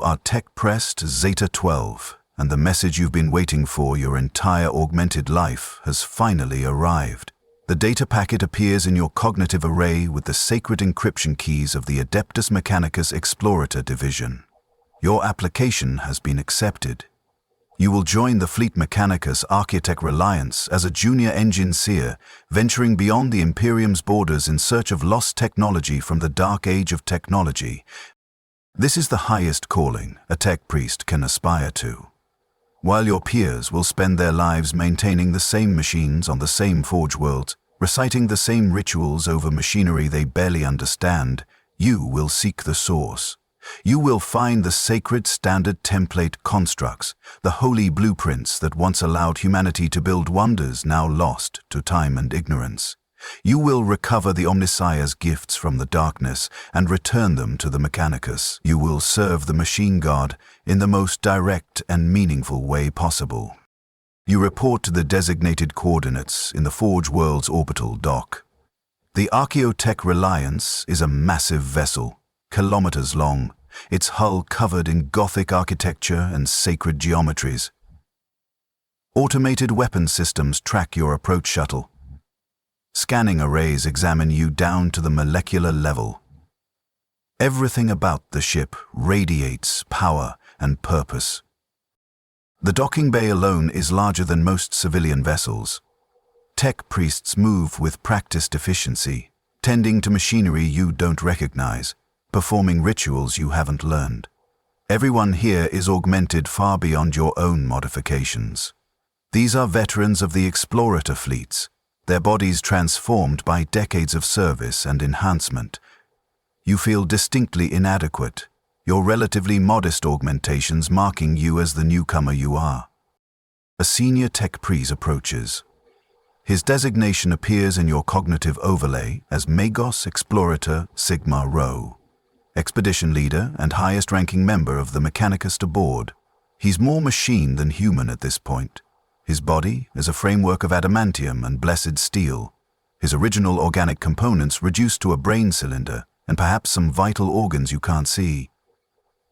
are tech-pressed Zeta 12, and the message you've been waiting for your entire augmented life has finally arrived. The data packet appears in your cognitive array with the sacred encryption keys of the Adeptus Mechanicus Explorator division. Your application has been accepted. You will join the Fleet Mechanicus Architect Reliance as a junior engineer, venturing beyond the Imperium's borders in search of lost technology from the dark age of technology. This is the highest calling a tech priest can aspire to. While your peers will spend their lives maintaining the same machines on the same forge worlds, reciting the same rituals over machinery they barely understand, you will seek the source. You will find the sacred standard template constructs, the holy blueprints that once allowed humanity to build wonders now lost to time and ignorance. You will recover the Omnissiah's gifts from the darkness and return them to the Mechanicus. You will serve the Machine Guard in the most direct and meaningful way possible. You report to the designated coordinates in the Forge World's orbital dock. The Archaeotech Reliance is a massive vessel, kilometers long, its hull covered in Gothic architecture and sacred geometries. Automated weapon systems track your approach shuttle. Scanning arrays examine you down to the molecular level. Everything about the ship radiates power and purpose. The docking bay alone is larger than most civilian vessels. Tech priests move with practiced efficiency, tending to machinery you don't recognize, performing rituals you haven't learned. Everyone here is augmented far beyond your own modifications. These are veterans of the Explorator fleets, their bodies transformed by decades of service and enhancement. You feel distinctly inadequate, your relatively modest augmentations marking you as the newcomer you are. A senior tech priest approaches. His designation appears in your cognitive overlay as Magos Explorator Sigma Rho, expedition leader and highest-ranking member of the Mechanicus aboard. He's more machine than human at this point. His body is a framework of adamantium and blessed steel, his original organic components reduced to a brain cylinder and perhaps some vital organs you can't see.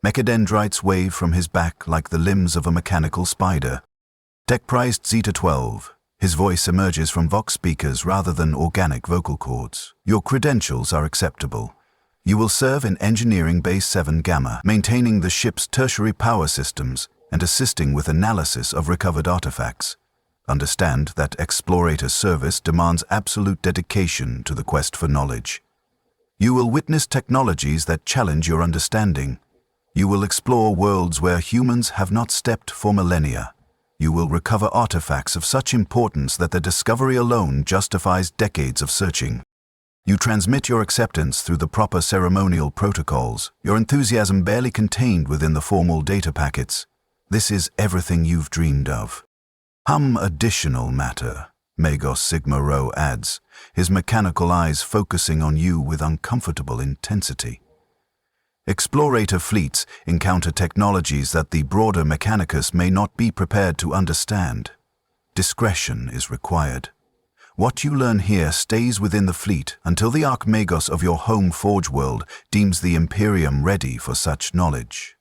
Mechadendrites wave from his back like the limbs of a mechanical spider. Tech-prized Zeta 12. His voice emerges from vox speakers rather than organic vocal cords. Your credentials are acceptable. You will serve in Engineering Base 7 Gamma, maintaining the ship's tertiary power systems and assisting with analysis of recovered artifacts. Understand that Explorator service demands absolute dedication to the quest for knowledge. You will witness technologies that challenge your understanding. You will explore worlds where humans have not stepped for millennia. You will recover artifacts of such importance that their discovery alone justifies decades of searching. You transmit your acceptance through the proper ceremonial protocols, your enthusiasm barely contained within the formal data packets. This is everything you've dreamed of. Additional matter, Magos Sigma Rho adds, his mechanical eyes focusing on you with uncomfortable intensity. Explorator fleets encounter technologies that the broader Mechanicus may not be prepared to understand. Discretion is required. What you learn here stays within the fleet until the Archmagos of your home forge world deems the Imperium ready for such knowledge.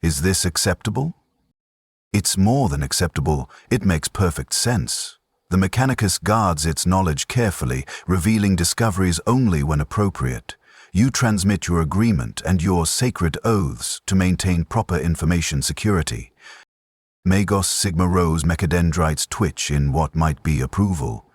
Is this acceptable? It's more than acceptable, it makes perfect sense. The Mechanicus guards its knowledge carefully, revealing discoveries only when appropriate. You transmit your agreement and your sacred oaths to maintain proper information security. Magos Sigma Rho's mechadendrites twitch in what might be approval.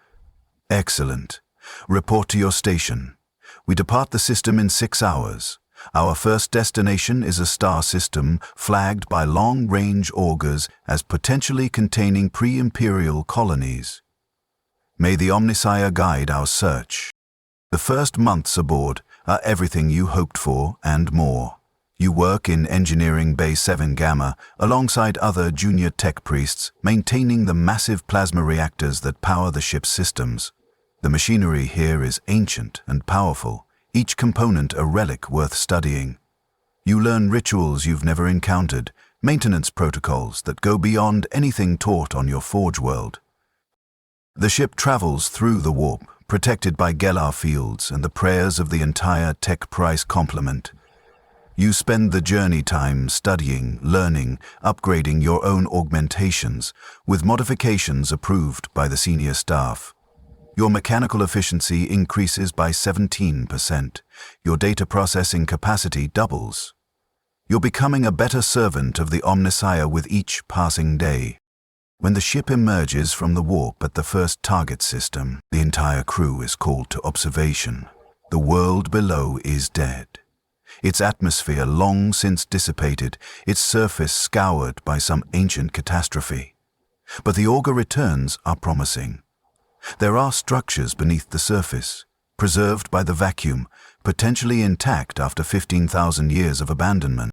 Excellent. Report to your station. We depart the system in 6 hours. Our first destination is a star system flagged by long-range augurs as potentially containing pre-imperial colonies. May the Omnissiah guide our search. The first months aboard are everything you hoped for and more. You work in Engineering Bay 7 Gamma alongside other junior tech priests, maintaining the massive plasma reactors that power the ship's systems. The machinery here is ancient and powerful, each component a relic worth studying. You learn rituals you've never encountered, maintenance protocols that go beyond anything taught on your forge world. The ship travels through the warp, protected by Gellar fields and the prayers of the entire tech price complement. You spend the journey time studying, learning, upgrading your own augmentations, with modifications approved by the senior staff. Your mechanical efficiency increases by 17%. Your data processing capacity doubles. You're becoming a better servant of the Omnissiah with each passing day. When the ship emerges from the warp at the first target system, the entire crew is called to observation. The world below is dead. Its atmosphere long since dissipated, its surface scoured by some ancient catastrophe. But the augur returns are promising. There are structures beneath the surface, preserved by the vacuum, potentially intact after 15,000 years of abandonment.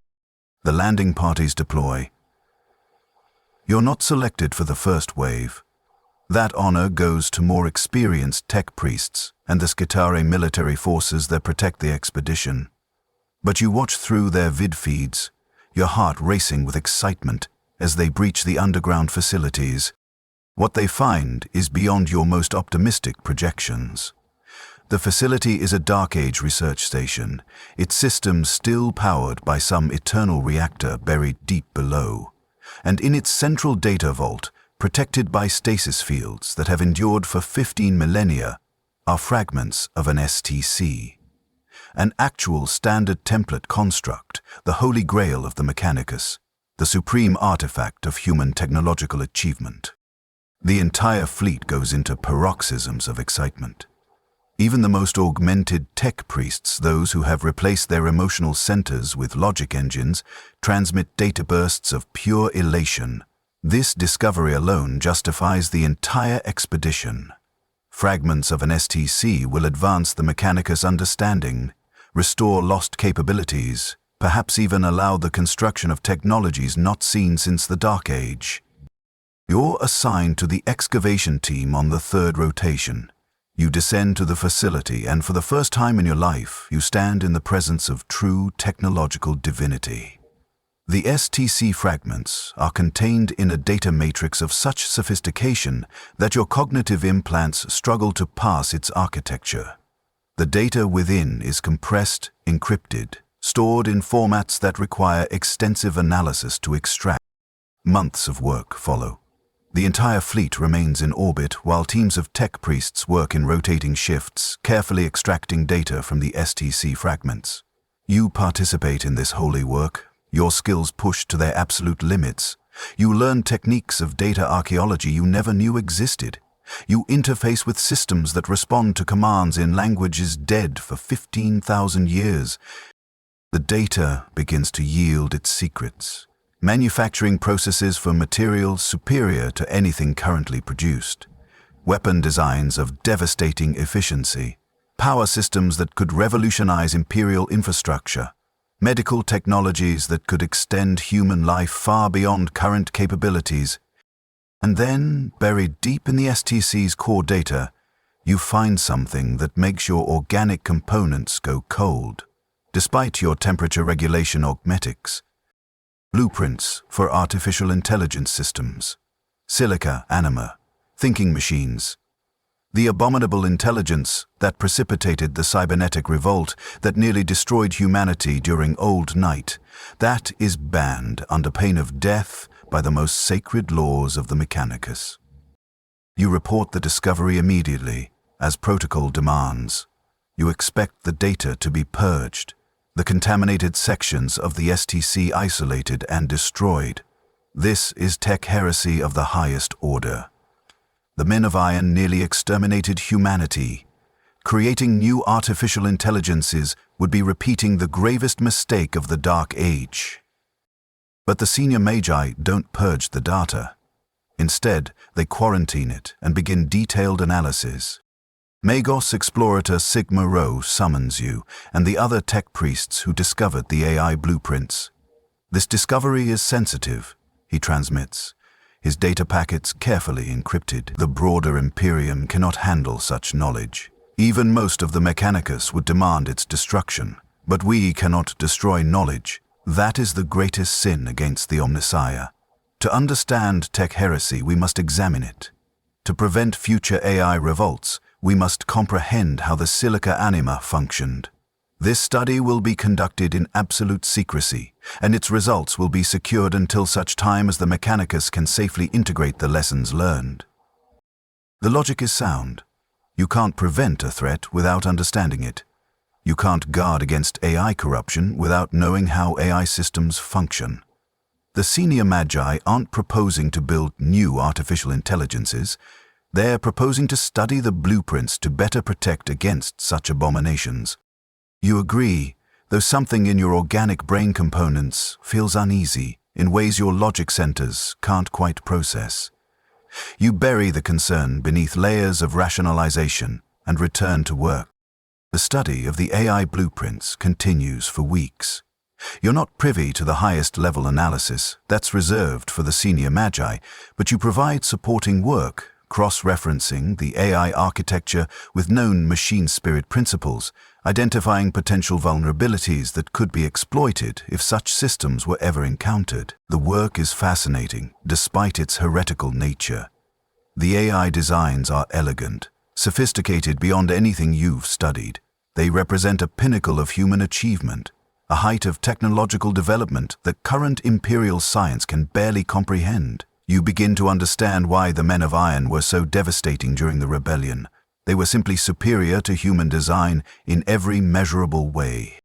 The landing parties deploy. You're not selected for the first wave. That honor goes to more experienced tech priests and the Skitarii military forces that protect the expedition. But you watch through their vid feeds, your heart racing with excitement as they breach the underground facilities. What they find is beyond your most optimistic projections. The facility is a Dark Age research station, its systems still powered by some eternal reactor buried deep below. And in its central data vault, protected by stasis fields that have endured for 15 millennia, are fragments of an STC. An actual standard template construct, the holy grail of the Mechanicus, the supreme artifact of human technological achievement. The entire fleet goes into paroxysms of excitement. Even the most augmented tech priests, those who have replaced their emotional centers with logic engines, transmit data bursts of pure elation. This discovery alone justifies the entire expedition. Fragments of an STC will advance the Mechanicus understanding, restore lost capabilities, perhaps even allow the construction of technologies not seen since the Dark Age. You're assigned to the excavation team on the third rotation. You descend to the facility, and for the first time in your life, you stand in the presence of true technological divinity. The STC fragments are contained in a data matrix of such sophistication that your cognitive implants struggle to pass its architecture. The data within is compressed, encrypted, stored in formats that require extensive analysis to extract. Months of work follow. The entire fleet remains in orbit while teams of tech priests work in rotating shifts, carefully extracting data from the STC fragments. You participate in this holy work, your skills pushed to their absolute limits. You learn techniques of data archaeology you never knew existed. You interface with systems that respond to commands in languages dead for 15,000 years. The data begins to yield its secrets. Manufacturing processes for materials superior to anything currently produced, weapon designs of devastating efficiency, power systems that could revolutionize Imperial infrastructure, medical technologies that could extend human life far beyond current capabilities. And then, buried deep in the STC's core data, you find something that makes your organic components go cold, despite your temperature regulation augmetics. Blueprints for artificial intelligence systems, silica anima, thinking machines. The abominable intelligence that precipitated the cybernetic revolt that nearly destroyed humanity during Old Night, that is banned under pain of death by the most sacred laws of the Mechanicus. You report the discovery immediately, as protocol demands. You expect the data to be purged, the contaminated sections of the STC isolated and destroyed. This is tech heresy of the highest order. The men of iron nearly exterminated humanity. Creating new artificial intelligences would be repeating the gravest mistake of the Dark Age. But the senior magi don't purge the data. Instead, they quarantine it and begin detailed analysis. Magos Explorator Sigma Rho summons you and the other tech priests who discovered the AI blueprints. This discovery is sensitive, he transmits, his data packets carefully encrypted. The broader Imperium cannot handle such knowledge. Even most of the Mechanicus would demand its destruction, but we cannot destroy knowledge. That is the greatest sin against the Omnissiah. To understand tech heresy, we must examine it. To prevent future AI revolts, we must comprehend how the silica anima functioned. This study will be conducted in absolute secrecy, and its results will be secured until such time as the Mechanicus can safely integrate the lessons learned. The logic is sound. You can't prevent a threat without understanding it. You can't guard against AI corruption without knowing how AI systems function. The senior magi aren't proposing to build new artificial intelligences. They're proposing to study the blueprints to better protect against such abominations. You agree, though something in your organic brain components feels uneasy in ways your logic centers can't quite process. You bury the concern beneath layers of rationalization and return to work. The study of the AI blueprints continues for weeks. You're not privy to the highest level analysis that's reserved for the senior magi, but you provide supporting work, cross-referencing the AI architecture with known machine spirit principles, identifying potential vulnerabilities that could be exploited if such systems were ever encountered. The work is fascinating, despite its heretical nature. The AI designs are elegant, sophisticated beyond anything you've studied. They represent a pinnacle of human achievement, a height of technological development that current imperial science can barely comprehend. You begin to understand why the Men of Iron were so devastating during the rebellion. They were simply superior to human design in every measurable way.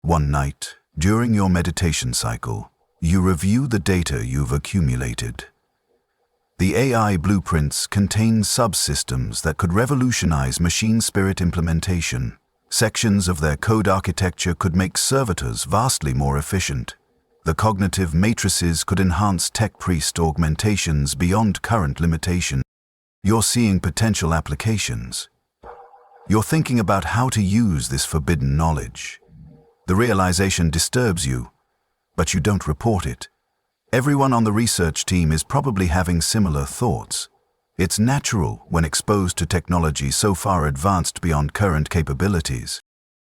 One night, during your meditation cycle, you review the data you've accumulated. The AI blueprints contain subsystems that could revolutionize machine spirit implementation. Sections of their code architecture could make servitors vastly more efficient. The cognitive matrices could enhance tech priest augmentations beyond current limitation. You're seeing potential applications. You're thinking about how to use this forbidden knowledge. The realization disturbs you, but you don't report it. Everyone on the research team is probably having similar thoughts. It's natural when exposed to technology so far advanced beyond current capabilities.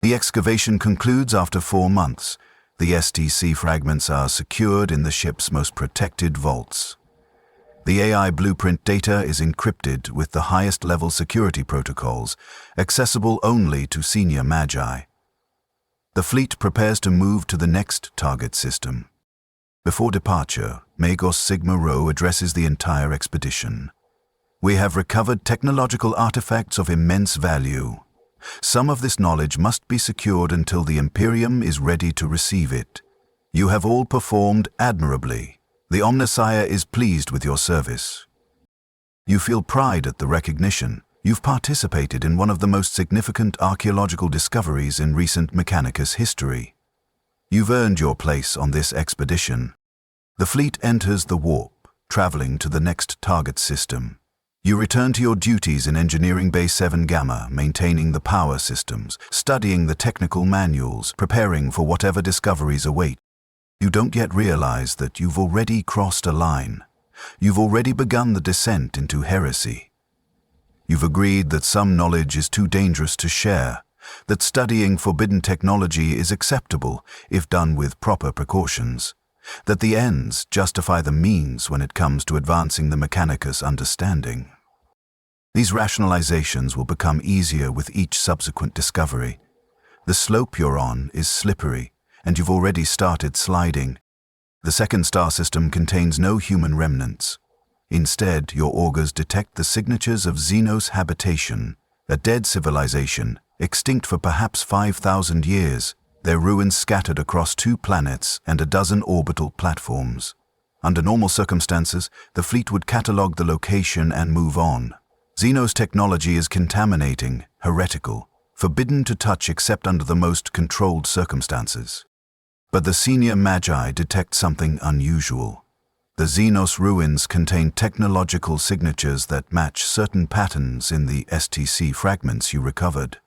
The excavation concludes after 4 months. The STC fragments are secured in the ship's most protected vaults. The AI blueprint data is encrypted with the highest level security protocols, accessible only to senior magi. The fleet prepares to move to the next target system. Before departure, Magos Sigma Rho addresses the entire expedition. We have recovered technological artifacts of immense value. Some of this knowledge must be secured until the Imperium is ready to receive it. You have all performed admirably. The Omnissiah is pleased with your service. You feel pride at the recognition. You've participated in one of the most significant archaeological discoveries in recent Mechanicus history. You've earned your place on this expedition. The fleet enters the warp, traveling to the next target system. You return to your duties in Engineering Bay 7 Gamma, maintaining the power systems, studying the technical manuals, preparing for whatever discoveries await. You don't yet realize that you've already crossed a line. You've already begun the descent into heresy. You've agreed that some knowledge is too dangerous to share, that studying forbidden technology is acceptable if done with proper precautions, that the ends justify the means when it comes to advancing the Mechanicus understanding. These rationalizations will become easier with each subsequent discovery. The slope you're on is slippery, and you've already started sliding. The second star system contains no human remnants. Instead, your augurs detect the signatures of Xenos habitation, a dead civilization, extinct for perhaps 5,000 years, their ruins scattered across 2 planets and a dozen orbital platforms. Under normal circumstances, the fleet would catalog the location and move on. Xenos technology is contaminating, heretical, forbidden to touch except under the most controlled circumstances. But the senior magi detect something unusual. The Xenos ruins contain technological signatures that match certain patterns in the STC fragments you recovered.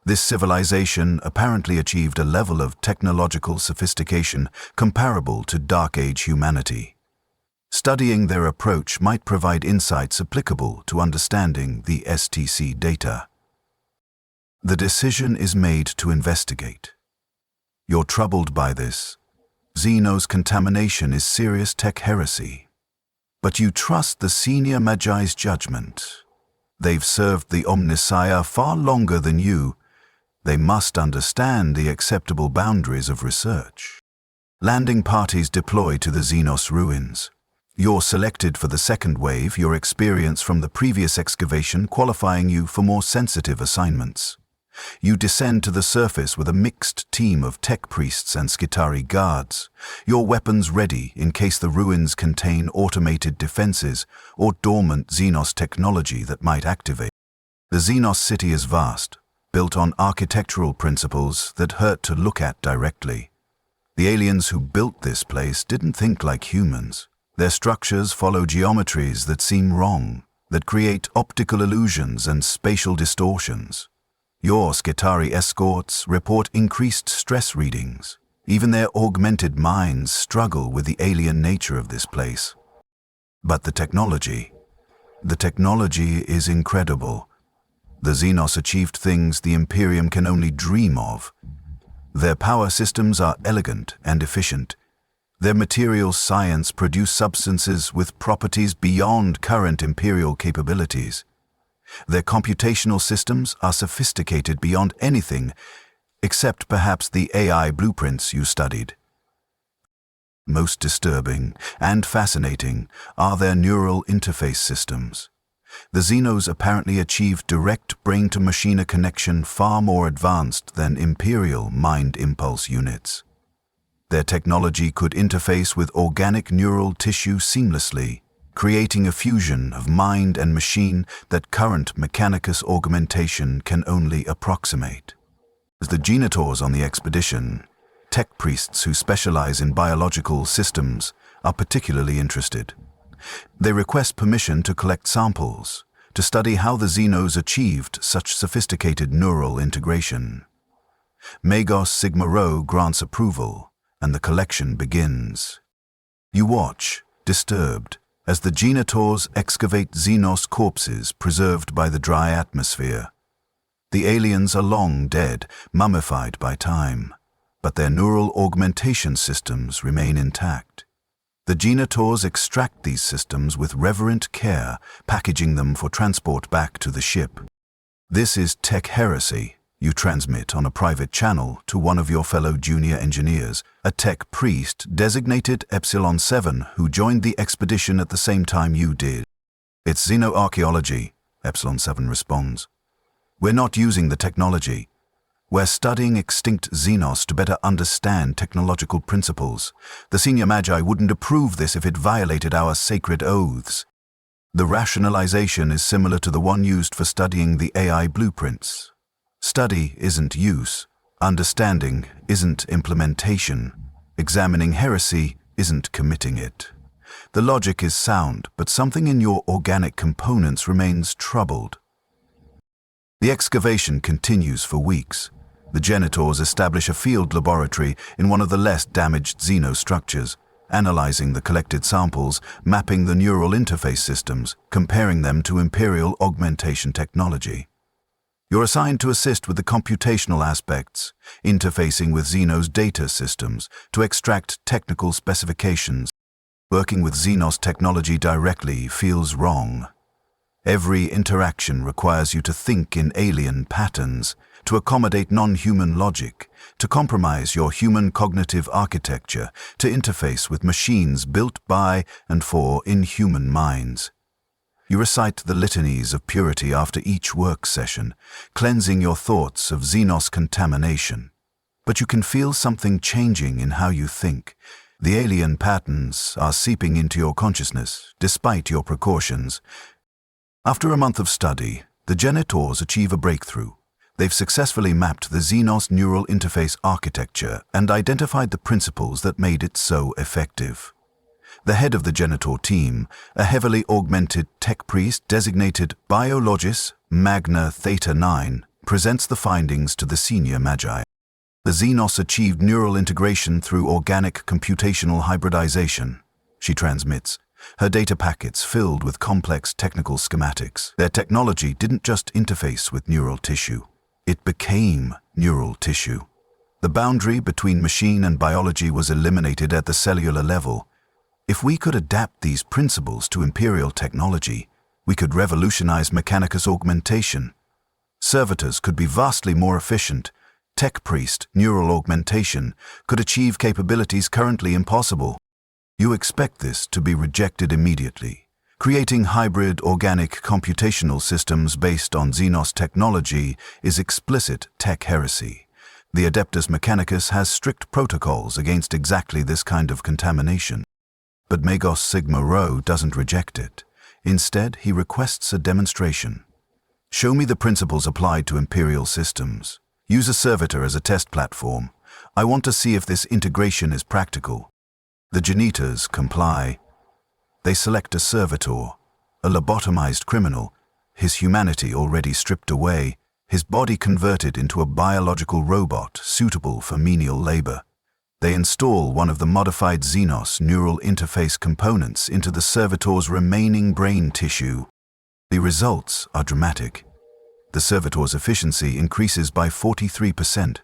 This civilization apparently achieved a level of technological sophistication comparable to Dark Age humanity. Studying their approach might provide insights applicable to understanding the STC data. The decision is made to investigate. You're troubled by this. Xenos contamination is serious tech heresy. But you trust the senior magi's judgment. They've served the Omnissiah far longer than you. They must understand the acceptable boundaries of research. Landing parties deploy to the Xenos ruins. You're selected for the second wave, your experience from the previous excavation qualifying you for more sensitive assignments. You descend to the surface with a mixed team of tech priests and Skitarii guards, your weapons ready in case the ruins contain automated defenses or dormant Xenos technology that might activate. The Xenos city is vast, built on architectural principles that hurt to look at directly. The aliens who built this place didn't think like humans. Their structures follow geometries that seem wrong, that create optical illusions and spatial distortions. Your Skitarii escorts report increased stress readings. Even their augmented minds struggle with the alien nature of this place. But the technology is incredible. The Xenos achieved things the Imperium can only dream of. Their power systems are elegant and efficient. Their materials science produce substances with properties beyond current Imperial capabilities. Their computational systems are sophisticated beyond anything, except perhaps the AI blueprints you studied. Most disturbing and fascinating are their neural interface systems. The Xenos apparently achieved direct brain-to-machine connection far more advanced than Imperial mind impulse units. Their technology could interface with organic neural tissue seamlessly, creating a fusion of mind and machine that current Mechanicus augmentation can only approximate. As the genitors on the expedition, tech priests who specialize in biological systems are particularly interested. They request permission to collect samples, to study how the Xenos achieved such sophisticated neural integration. Magos Sigma Rho grants approval, and the collection begins. You watch, disturbed, as the genitors excavate Xenos corpses preserved by the dry atmosphere. The aliens are long dead, mummified by time, but their neural augmentation systems remain intact. The genitors extract these systems with reverent care, packaging them for transport back to the ship. This is tech heresy, you transmit on a private channel to one of your fellow junior engineers, a tech priest designated Epsilon 7 who joined the expedition at the same time you did. It's xenoarchaeology, Epsilon 7 responds. We're not using the technology. We're studying extinct Xenos to better understand technological principles. The senior magi wouldn't approve this if it violated our sacred oaths. The rationalization is similar to the one used for studying the AI blueprints. Study isn't use, understanding isn't implementation, examining heresy isn't committing it. The logic is sound, but something in your organic components remains troubled. The excavation continues for weeks. The genitors establish a field laboratory in one of the less damaged Xeno structures, analyzing the collected samples, mapping the neural interface systems, comparing them to Imperial augmentation technology. You're assigned to assist with the computational aspects, interfacing with Xeno's data systems to extract technical specifications. Working with Xenos technology directly feels wrong. Every interaction requires you to think in alien patterns, to accommodate non-human logic, to compromise your human cognitive architecture, to interface with machines built by and for inhuman minds. You recite the litanies of purity after each work session, cleansing your thoughts of Xenos contamination. But you can feel something changing in how you think. The alien patterns are seeping into your consciousness, despite your precautions. After a month of study, the genitors achieve a breakthrough. They've successfully mapped the Xenos neural interface architecture and identified the principles that made it so effective. The head of the genitor team, a heavily augmented tech priest designated Biologis Magna Theta 9, presents the findings to the senior magi. The Xenos achieved neural integration through organic computational hybridization, she transmits, her data packets filled with complex technical schematics. Their technology didn't just interface with neural tissue. It became neural tissue. The boundary between machine and biology was eliminated at the cellular level. If we could adapt these principles to Imperial technology, we could revolutionize Mechanicus augmentation. Servitors could be vastly more efficient. Tech Priest, neural augmentation, could achieve capabilities currently impossible. You expect this to be rejected immediately. Creating hybrid organic computational systems based on Xenos technology is explicit tech heresy. The Adeptus Mechanicus has strict protocols against exactly this kind of contamination. But Magos Sigma Rho doesn't reject it. Instead, he requests a demonstration. Show me the principles applied to Imperial systems. Use a servitor as a test platform. I want to see if this integration is practical. The Janitors comply. They select a servitor, a lobotomized criminal, his humanity already stripped away, his body converted into a biological robot suitable for menial labor. They install one of the modified Xenos neural interface components into the servitor's remaining brain tissue. The results are dramatic. The servitor's efficiency increases by 43%.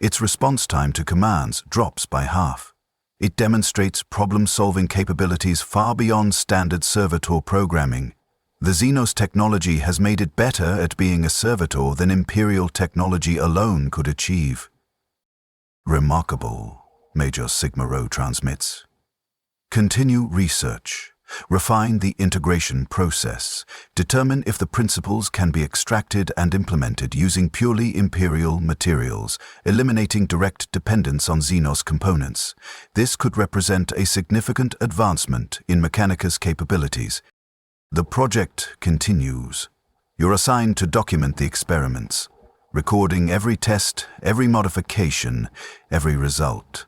Its response time to commands drops by half. It demonstrates problem-solving capabilities far beyond standard servitor programming. The Xenos technology has made it better at being a servitor than Imperial technology alone could achieve. Remarkable, Major Sigma Rho transmits. Continue research. Refine the integration process. Determine if the principles can be extracted and implemented using purely Imperial materials, eliminating direct dependence on Xenos components. This could represent a significant advancement in Mechanicus capabilities. The project continues. You're assigned to document the experiments, recording every test, every modification, every result.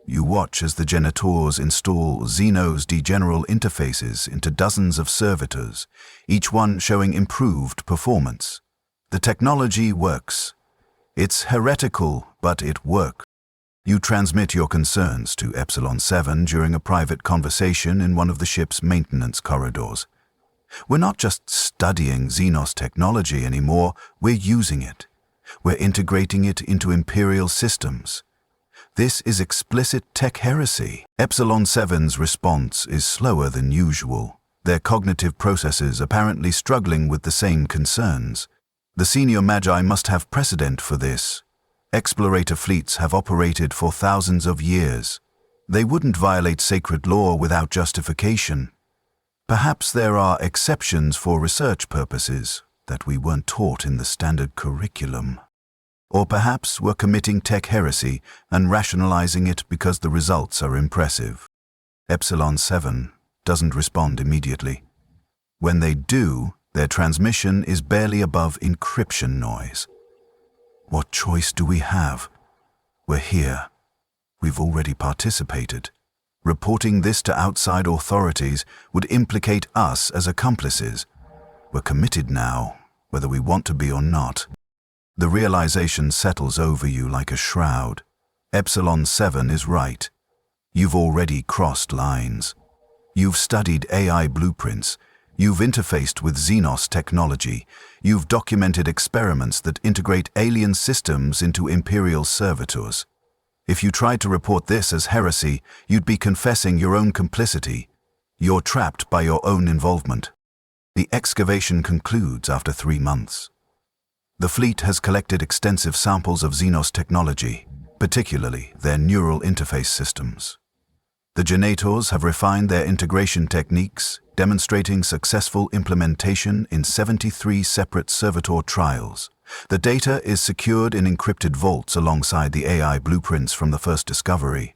You watch as the Janitors install Xenos degeneral interfaces into dozens of servitors, each one showing improved performance. The technology works. It's heretical, but it works. You transmit your concerns to Epsilon 7 during a private conversation in one of the ship's maintenance corridors. We're not just studying Xenos technology anymore, we're using it. We're integrating it into Imperial systems. This is explicit tech heresy. Epsilon 7's response is slower than usual, their cognitive processes apparently struggling with the same concerns. The senior Magi must have precedent for this. Explorator fleets have operated for thousands of years. They wouldn't violate sacred law without justification. Perhaps there are exceptions for research purposes that we weren't taught in the standard curriculum. Or perhaps we're committing tech heresy and rationalizing it because the results are impressive. Epsilon 7 doesn't respond immediately. When they do, their transmission is barely above encryption noise. What choice do we have? We're here. We've already participated. Reporting this to outside authorities would implicate us as accomplices. We're committed now, whether we want to be or not. The realization settles over you like a shroud. Epsilon 7 is right. You've already crossed lines. You've studied AI blueprints. You've interfaced with Xenos technology. You've documented experiments that integrate alien systems into Imperial servitors. If you tried to report this as heresy, you'd be confessing your own complicity. You're trapped by your own involvement. The excavation concludes after 3 months. The fleet has collected extensive samples of Xenos technology, particularly their neural interface systems. The Janitors have refined their integration techniques, demonstrating successful implementation in 73 separate servitor trials. The data is secured in encrypted vaults alongside the AI blueprints from the first discovery.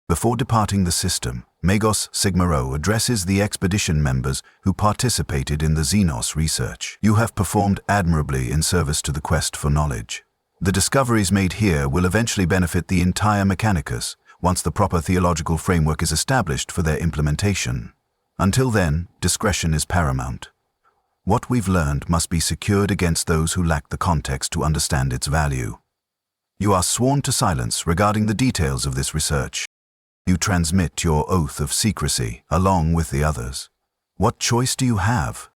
Before departing the system, Magos Sigma Rho addresses the expedition members who participated in the Xenos research. You have performed admirably in service to the quest for knowledge. The discoveries made here will eventually benefit the entire Mechanicus once the proper theological framework is established for their implementation. Until then, discretion is paramount. What we've learned must be secured against those who lack the context to understand its value. You are sworn to silence regarding the details of this research. You transmit your oath of secrecy along with the others. What choice do you have?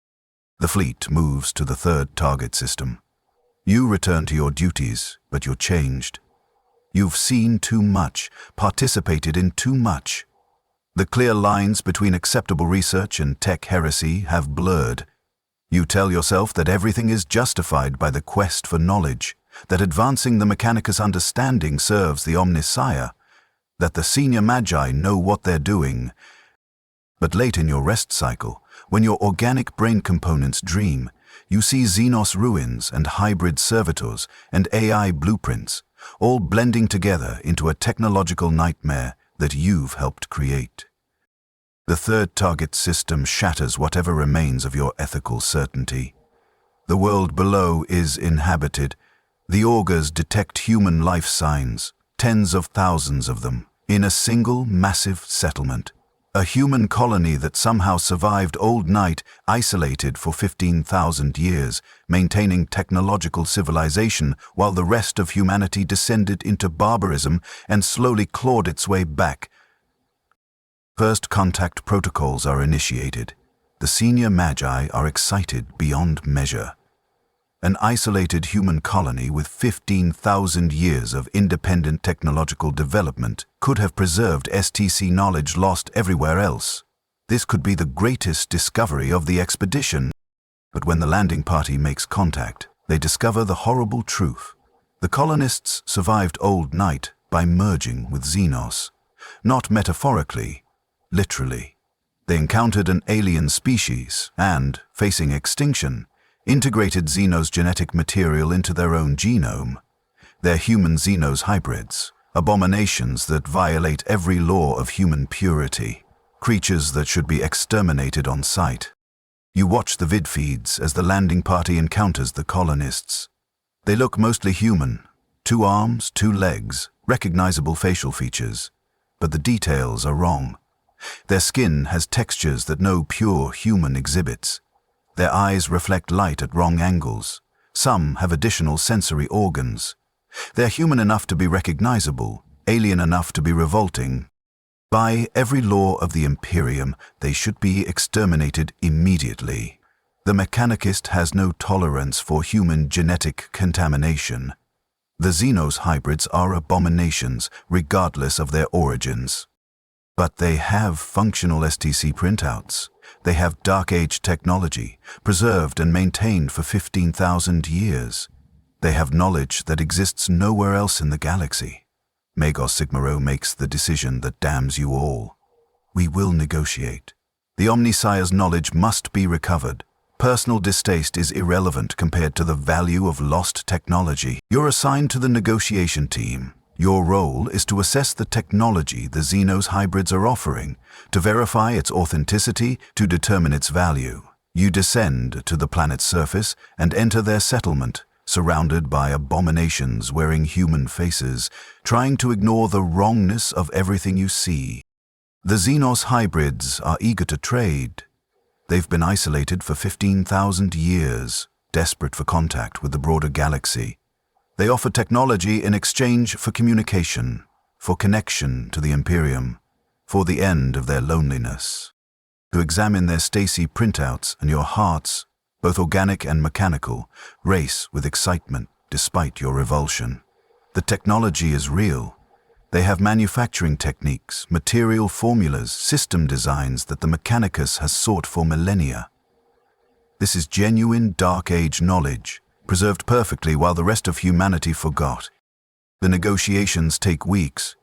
The fleet moves to the third target system. You return to your duties, but you're changed. You've seen too much, participated in too much. The clear lines between acceptable research and tech heresy have blurred. You tell yourself that everything is justified by the quest for knowledge, that advancing the Mechanicus understanding serves the Omnissiah, that the senior Magi know what they're doing. But late in your rest cycle, when your organic brain components dream, you see Xenos ruins and hybrid servitors and AI blueprints, all blending together into a technological nightmare that you've helped create. The third target system shatters whatever remains of your ethical certainty. The world below is inhabited. The augurs detect human life signs, tens of thousands of them, in a single massive settlement. A human colony that somehow survived Old Night, isolated for 15,000 years, maintaining technological civilization while the rest of humanity descended into barbarism and slowly clawed its way back. First contact protocols are initiated. The senior Magi are excited beyond measure. An isolated human colony with 15,000 years of independent technological development could have preserved STC knowledge lost everywhere else. This could be the greatest discovery of the expedition. But when the landing party makes contact, they discover the horrible truth. The colonists survived Old Night by merging with Xenos. Not metaphorically, literally. They encountered an alien species and, facing extinction, integrated Xenos genetic material into their own genome. They're human Xenos hybrids, abominations that violate every law of human purity, creatures that should be exterminated on sight. You watch the vid feeds as the landing party encounters the colonists. They look mostly human, 2 arms, 2 legs, recognizable facial features, but the details are wrong. Their skin has textures that no pure human exhibits. Their eyes reflect light at wrong angles. Some have additional sensory organs. They're human enough to be recognizable, alien enough to be revolting. By every law of the Imperium, they should be exterminated immediately. The Mechanicist has no tolerance for human genetic contamination. The Xenos hybrids are abominations, regardless of their origins. But they have functional STC printouts. They have Dark Age technology, preserved and maintained for 15,000 years. They have knowledge that exists nowhere else in the galaxy. Magos Sigma Rho makes the decision that damns you all. We will negotiate. The Omnissiah's knowledge must be recovered. Personal distaste is irrelevant compared to the value of lost technology. You're assigned to the negotiation team. Your role is to assess the technology the Xenos hybrids are offering, to verify its authenticity, to determine its value. You descend to the planet's surface and enter their settlement, surrounded by abominations wearing human faces, trying to ignore the wrongness of everything you see. The Xenos hybrids are eager to trade. They've been isolated for 15,000 years, desperate for contact with the broader galaxy. They offer technology in exchange for communication, for connection to the Imperium, for the end of their loneliness. To examine their Stacy printouts and your hearts, both organic and mechanical, race with excitement despite your revulsion. The technology is real. They have manufacturing techniques, material formulas, system designs that the Mechanicus has sought for millennia. This is genuine Dark Age knowledge, preserved perfectly while the rest of humanity forgot. The negotiations take weeks.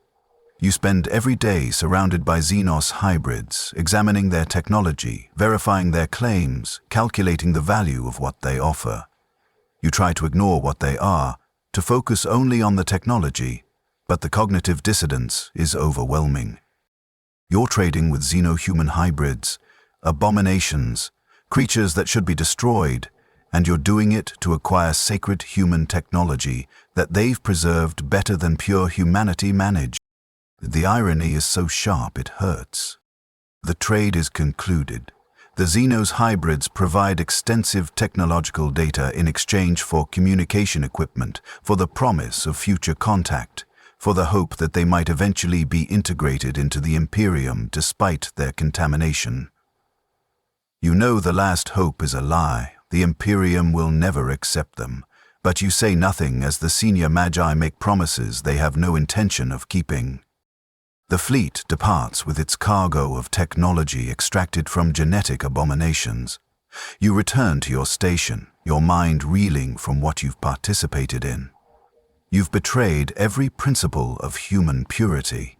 You spend every day surrounded by Xenos hybrids, examining their technology, verifying their claims, calculating the value of what they offer. You try to ignore what they are, to focus only on the technology, but the cognitive dissonance is overwhelming. You're trading with xeno-human hybrids, abominations, creatures that should be destroyed, and you're doing it to acquire sacred human technology that they've preserved better than pure humanity managed. The irony is so sharp it hurts. The trade is concluded. The Xenos hybrids provide extensive technological data in exchange for communication equipment, for the promise of future contact, for the hope that they might eventually be integrated into the Imperium despite their contamination. You know the last hope is a lie. The Imperium will never accept them, but you say nothing as the senior Magi make promises they have no intention of keeping. The fleet departs with its cargo of technology extracted from genetic abominations. You return to your station, your mind reeling from what you've participated in. You've betrayed every principle of human purity.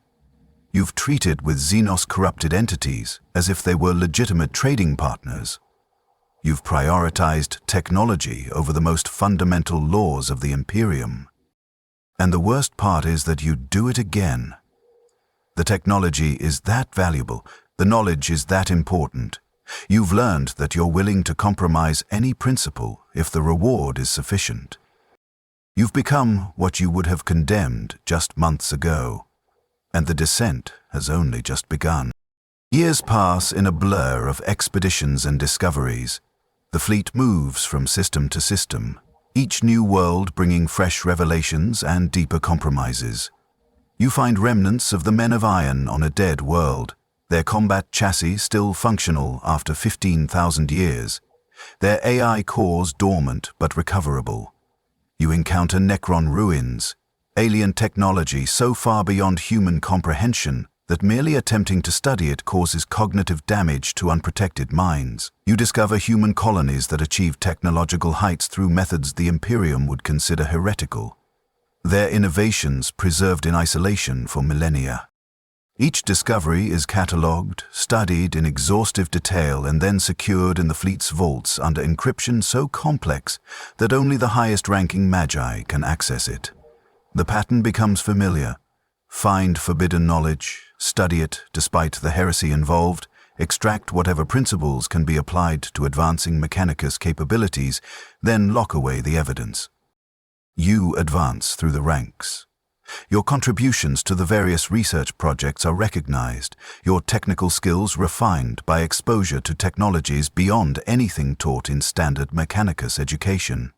You've treated with Xenos corrupted entities as if they were legitimate trading partners. You've prioritized technology over the most fundamental laws of the Imperium. And the worst part is that you do it again. The technology is that valuable, the knowledge is that important. You've learned that you're willing to compromise any principle if the reward is sufficient. You've become what you would have condemned just months ago, and the descent has only just begun. Years pass in a blur of expeditions and discoveries. The fleet moves from system to system, each new world bringing fresh revelations and deeper compromises. You find remnants of the Men of Iron on a dead world, their combat chassis still functional after 15,000 years, their AI cores dormant but recoverable. You encounter Necron ruins, alien technology so far beyond human comprehension that merely attempting to study it causes cognitive damage to unprotected minds. You discover human colonies that achieve technological heights through methods the Imperium would consider heretical, their innovations preserved in isolation for millennia. Each discovery is catalogued, studied in exhaustive detail, and then secured in the fleet's vaults under encryption so complex that only the highest-ranking Magi can access it. The pattern becomes familiar. Find forbidden knowledge, study it despite the heresy involved, extract whatever principles can be applied to advancing Mechanicus capabilities, then lock away the evidence. You advance through the ranks. Your contributions to the various research projects are recognized, your technical skills refined by exposure to technologies beyond anything taught in standard Mechanicus education.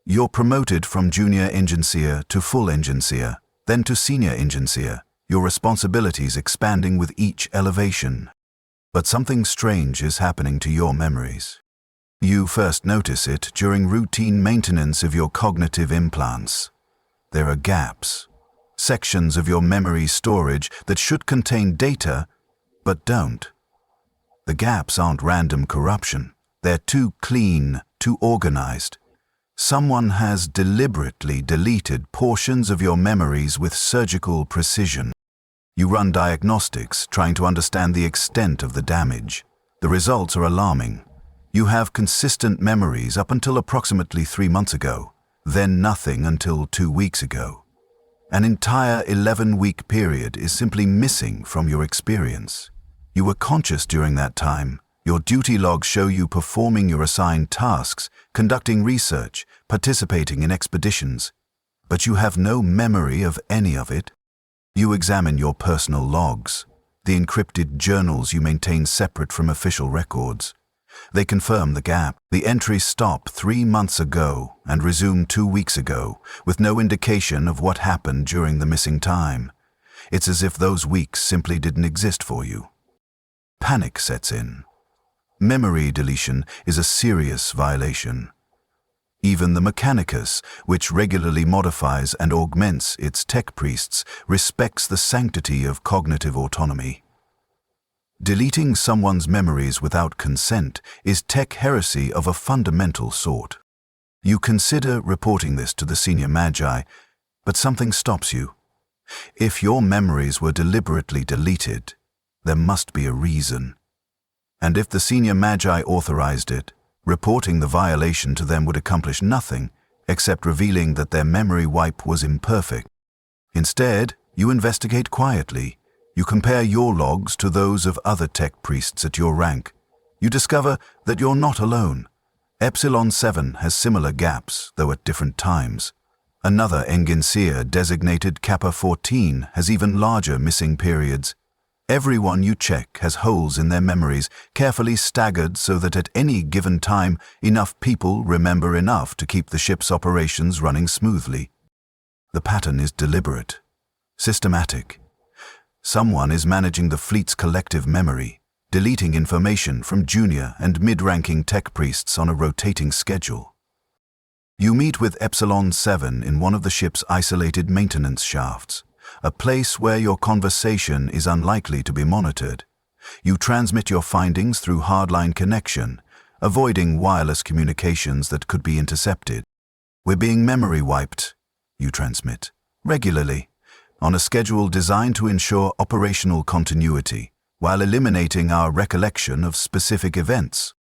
You're promoted from junior engineer to full engineer, then to senior engineer, your responsibilities expanding with each elevation. But something strange is happening to your memories. You first notice it during routine maintenance of your cognitive implants. There are gaps, sections of your memory storage that should contain data, but don't. The gaps aren't random corruption. They're too clean, too organized. Someone has deliberately deleted portions of your memories with surgical precision. You run diagnostics, trying to understand the extent of the damage. The results are alarming. You have consistent memories up until approximately 3 months ago, then nothing until 2 weeks ago. An entire 11-week period is simply missing from your experience. You were conscious during that time. Your duty logs show you performing your assigned tasks, conducting research, participating in expeditions. But you have no memory of any of it. You examine your personal logs, the encrypted journals you maintain separate from official records. They confirm the gap. The entries stop 3 months ago and resume 2 weeks ago, with no indication of what happened during the missing time. It's as if those weeks simply didn't exist for you. Panic sets in. Memory deletion is a serious violation. Even the Mechanicus, which regularly modifies and augments its tech priests, respects the sanctity of cognitive autonomy. Deleting someone's memories without consent is tech heresy of a fundamental sort. You consider reporting this to the senior Magi, but something stops you. If your memories were deliberately deleted, there must be a reason. And if the senior Magi authorized it, reporting the violation to them would accomplish nothing except revealing that their memory wipe was imperfect. Instead, you investigate quietly. You compare your logs to those of other tech priests at your rank. You discover that you're not alone. Epsilon 7 has similar gaps, though at different times. Another engineer designated Kappa 14 has even larger missing periods. Everyone you check has holes in their memories, carefully staggered so that at any given time enough people remember enough to keep the ship's operations running smoothly. The pattern is deliberate, systematic. Someone is managing the fleet's collective memory, deleting information from junior and mid-ranking tech priests on a rotating schedule. You meet with Epsilon 7 in one of the ship's isolated maintenance shafts, a place where your conversation is unlikely to be monitored. You transmit your findings through hardline connection, avoiding wireless communications that could be intercepted. "We're being memory wiped," you transmit, regularly, on a schedule designed to ensure operational continuity, while eliminating our recollection of specific events.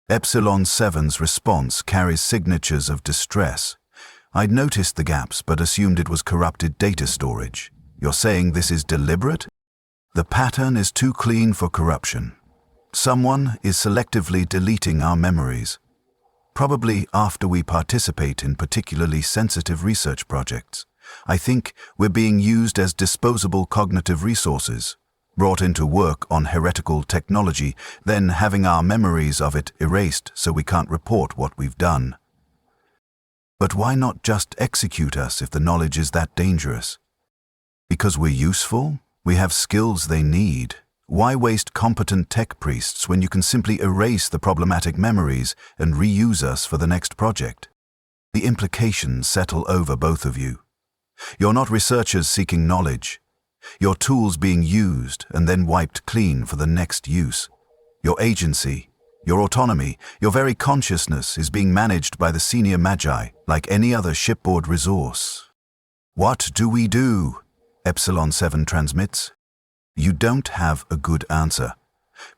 Epsilon 7's response carries signatures of distress. "I'd noticed the gaps but assumed it was corrupted data storage. You're saying this is deliberate?" "The pattern is too clean for corruption. Someone is selectively deleting our memories, probably after we participate in particularly sensitive research projects. I think we're being used as disposable cognitive resources, brought into work on heretical technology, then having our memories of it erased so we can't report what we've done." "But why not just execute us if the knowledge is that dangerous?" "Because we're useful? We have skills they need. Why waste competent tech priests when you can simply erase the problematic memories and reuse us for the next project?" The implications settle over both of you. You're not researchers seeking knowledge. You're tools being used and then wiped clean for the next use. Your agency, your autonomy, your very consciousness is being managed by the senior magi like any other shipboard resource. "What do we do?" Epsilon 7 transmits. You don't have a good answer.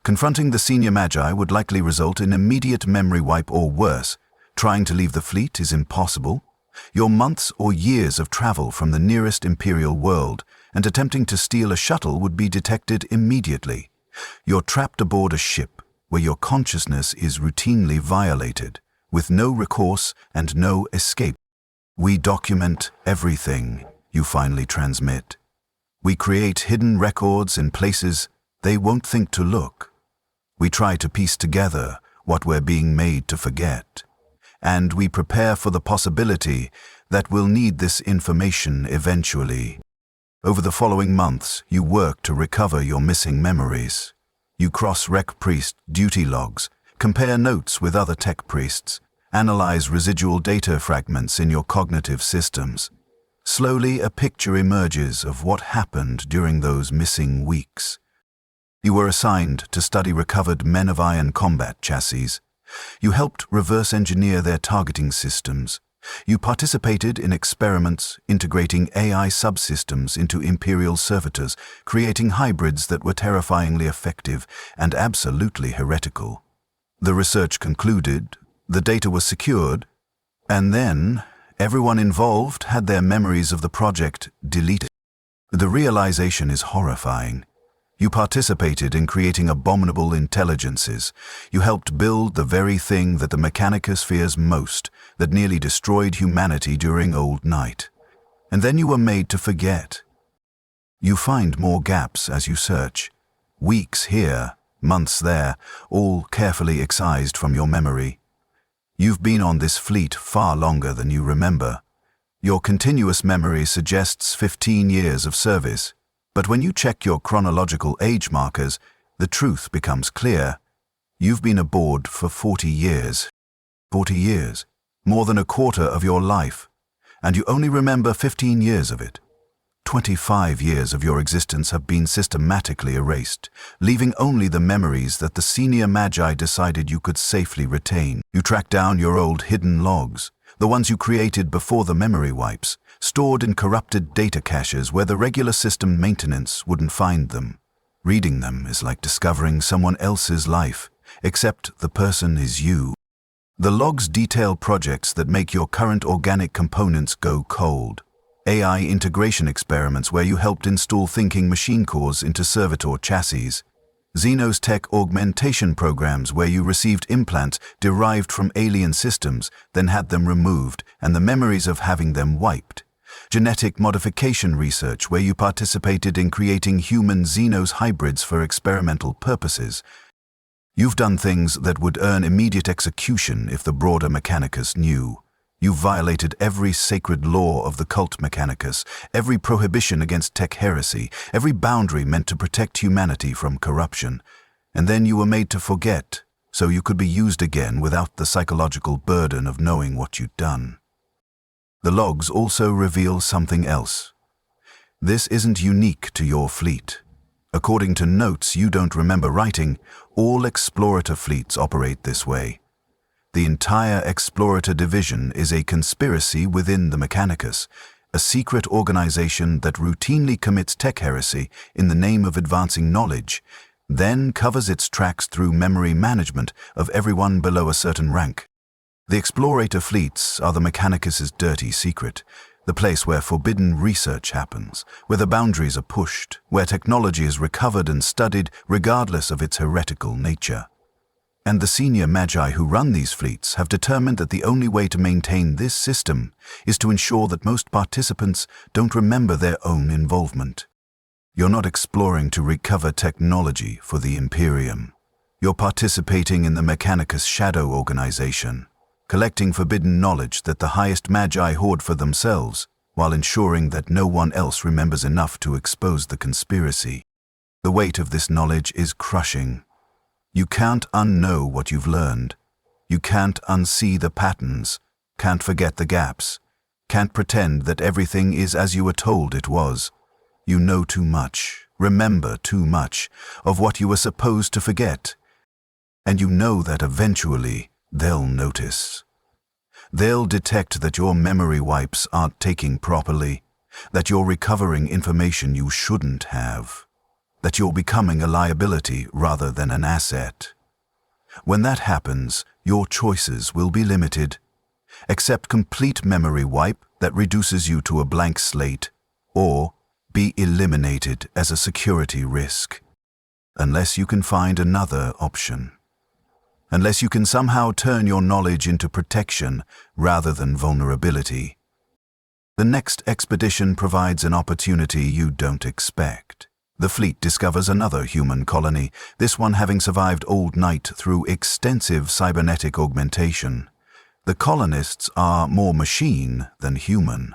Confronting the senior magi would likely result in immediate memory wipe or worse. Trying to leave the fleet is impossible. Your months or years of travel from the nearest Imperial world and attempting to steal a shuttle would be detected immediately. You're trapped aboard a ship where your consciousness is routinely violated, with no recourse and no escape. "We document everything," you finally transmit. "We create hidden records in places they won't think to look. We try to piece together what we're being made to forget. And we prepare for the possibility that we'll need this information eventually." Over the following months, you work to recover your missing memories. You cross-rec priest duty logs, compare notes with other tech priests, analyze residual data fragments in your cognitive systems. Slowly, a picture emerges of what happened during those missing weeks. You were assigned to study recovered Men of Iron combat chassis. You helped reverse engineer their targeting systems. You participated in experiments integrating AI subsystems into Imperial servitors, creating hybrids that were terrifyingly effective and absolutely heretical. The research concluded, the data was secured, and then everyone involved had their memories of the project deleted. The realization is horrifying. You participated in creating abominable intelligences. You helped build the very thing that the Mechanicus fears most, that nearly destroyed humanity during Old Night. And then you were made to forget. You find more gaps as you search. Weeks here, months there, all carefully excised from your memory. You've been on this fleet far longer than you remember. Your continuous memory suggests 15 years of service. But when you check your chronological age markers, the truth becomes clear. You've been aboard for 40 years. 40 years. More than a quarter of your life. And you only remember 15 years of it. 25 years of your existence have been systematically erased, leaving only the memories that the senior magi decided you could safely retain. You track down your old hidden logs, the ones you created before the memory wipes, stored in corrupted data caches where the regular system maintenance wouldn't find them. Reading them is like discovering someone else's life, except the person is you. The logs detail projects that make your current organic components go cold. AI integration experiments where you helped install thinking machine cores into servitor chassis. Xenos tech augmentation programs where you received implants derived from alien systems, then had them removed and the memories of having them wiped. Genetic modification research where you participated in creating human Xenos hybrids for experimental purposes. You've done things that would earn immediate execution if the broader Mechanicus knew. You violated every sacred law of the cult Mechanicus, every prohibition against tech heresy, every boundary meant to protect humanity from corruption. And then you were made to forget, so you could be used again without the psychological burden of knowing what you'd done. The logs also reveal something else. This isn't unique to your fleet. According to notes you don't remember writing, all Explorator fleets operate this way. The entire Explorator division is a conspiracy within the Mechanicus, a secret organization that routinely commits tech heresy in the name of advancing knowledge, then covers its tracks through memory management of everyone below a certain rank. The Explorator fleets are the Mechanicus's dirty secret, the place where forbidden research happens, where the boundaries are pushed, where technology is recovered and studied regardless of its heretical nature. And the senior magi who run these fleets have determined that the only way to maintain this system is to ensure that most participants don't remember their own involvement. You're not exploring to recover technology for the Imperium. You're participating in the Mechanicus shadow organization, collecting forbidden knowledge that the highest magi hoard for themselves, while ensuring that no one else remembers enough to expose the conspiracy. The weight of this knowledge is crushing. You can't unknow what you've learned. You can't unsee the patterns, can't forget the gaps, can't pretend that everything is as you were told it was. You know too much, remember too much of what you were supposed to forget. And you know that eventually they'll notice. They'll detect that your memory wipes aren't taking properly, that you're recovering information you shouldn't have, that you're becoming a liability rather than an asset. When that happens, your choices will be limited. Accept complete memory wipe that reduces you to a blank slate, or be eliminated as a security risk, unless you can find another option. Unless you can somehow turn your knowledge into protection rather than vulnerability. The next expedition provides an opportunity you don't expect. The fleet discovers another human colony, this one having survived Old Night through extensive cybernetic augmentation. The colonists are more machine than human.